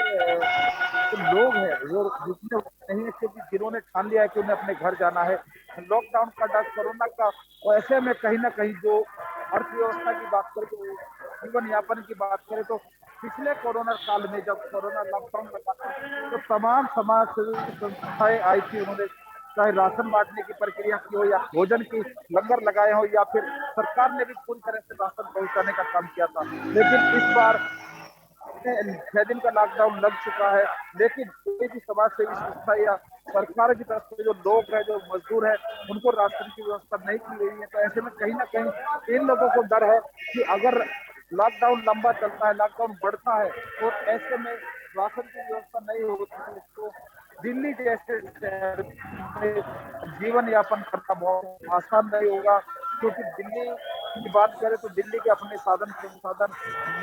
लोग हैं वो रुकने नहीं है, क्योंकि जिन्होंने ठान लिया है कि उन्हें अपने घर जाना है, लॉकडाउन का डर, कोरोना का, और ऐसे में कहीं ना कहीं जो अर्थव्यवस्था की बात करें, तो जीवन यापन की बात करें, तो पिछले कोरोना काल में जब कोरोना लॉकडाउन लगा था तो तमाम समाज सेवी संस्थाएं आई थी, उन्होंने चाहे राशन बांटने की प्रक्रिया की हो या भोजन की लंगर लगाए हो या फिर सरकार ने भी पूरी तरह से राशन पहुंचाने का काम किया था। लेकिन इस बार 6 दिन का लॉकडाउन लग चुका है, लेकिन कोई भी समाज सेवी संस्था या सरकार की तरफ से जो लोग हैं, जो मजदूर हैं, उनको राशन की व्यवस्था नहीं की गई है। तो ऐसे में कहीं ना कहीं इन लोगों को डर है कि अगर लॉकडाउन लंबा चलता है, लॉकडाउन बढ़ता है, तो ऐसे में राशन की व्यवस्था नहीं होती तो दिल्ली जैसे शहर में जीवन यापन करना बहुत आसान नहीं होगा, क्योंकि दिल्ली की बात करें तो दिल्ली के अपने साधन संसाधन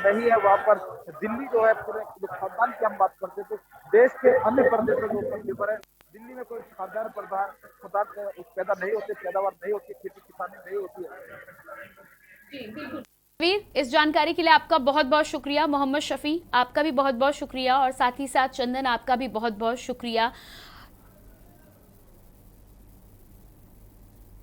नहीं है। वहाँ पर दिल्ली जो है पूरे जो खाद्यान्न की हम बात करते हैं तो देश के अन्य प्रदेशों के ऊपर निर्भर है। दिल्ली में कोई खाद्यान्न पदार्थ पैदा नहीं होते, पैदावार नहीं होती, खेती किसानी नहीं होती है। इस जानकारी के लिए आपका बहुत बहुत शुक्रिया। मोहम्मद शफी, आपका भी बहुत बहुत शुक्रिया, और साथ ही साथ चंदन, आपका भी बहुत बहुत शुक्रिया।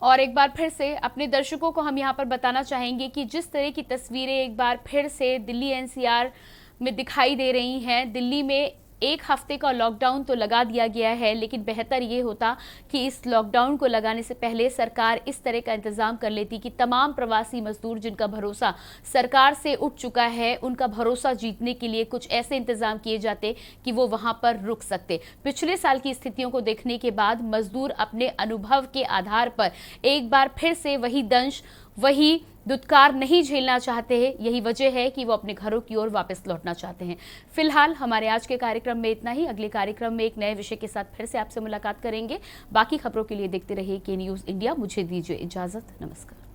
और एक बार फिर से अपने दर्शकों को हम यहाँ पर बताना चाहेंगे कि जिस तरह की तस्वीरें एक बार फिर से दिल्ली एनसीआर में दिखाई दे रही हैं, दिल्ली में 1 हफ्ते का लॉकडाउन तो लगा दिया गया है, लेकिन बेहतर ये होता कि इस लॉकडाउन को लगाने से पहले सरकार इस तरह का इंतजाम कर लेती कि तमाम प्रवासी मजदूर जिनका भरोसा सरकार से उठ चुका है, उनका भरोसा जीतने के लिए कुछ ऐसे इंतजाम किए जाते कि वो वहां पर रुक सकते। पिछले साल की स्थितियों को देखने के बाद मजदूर अपने अनुभव के आधार पर एक बार फिर से वही दंश, वही दुत्कार नहीं झेलना चाहते हैं। यही वजह है कि वो अपने घरों की ओर वापस लौटना चाहते हैं। फिलहाल हमारे आज के कार्यक्रम में इतना ही। अगले कार्यक्रम में एक नए विषय के साथ फिर से आपसे मुलाकात करेंगे। बाकी खबरों के लिए देखते रहिए के न्यूज़ इंडिया। मुझे दीजिए इजाजत। नमस्कार।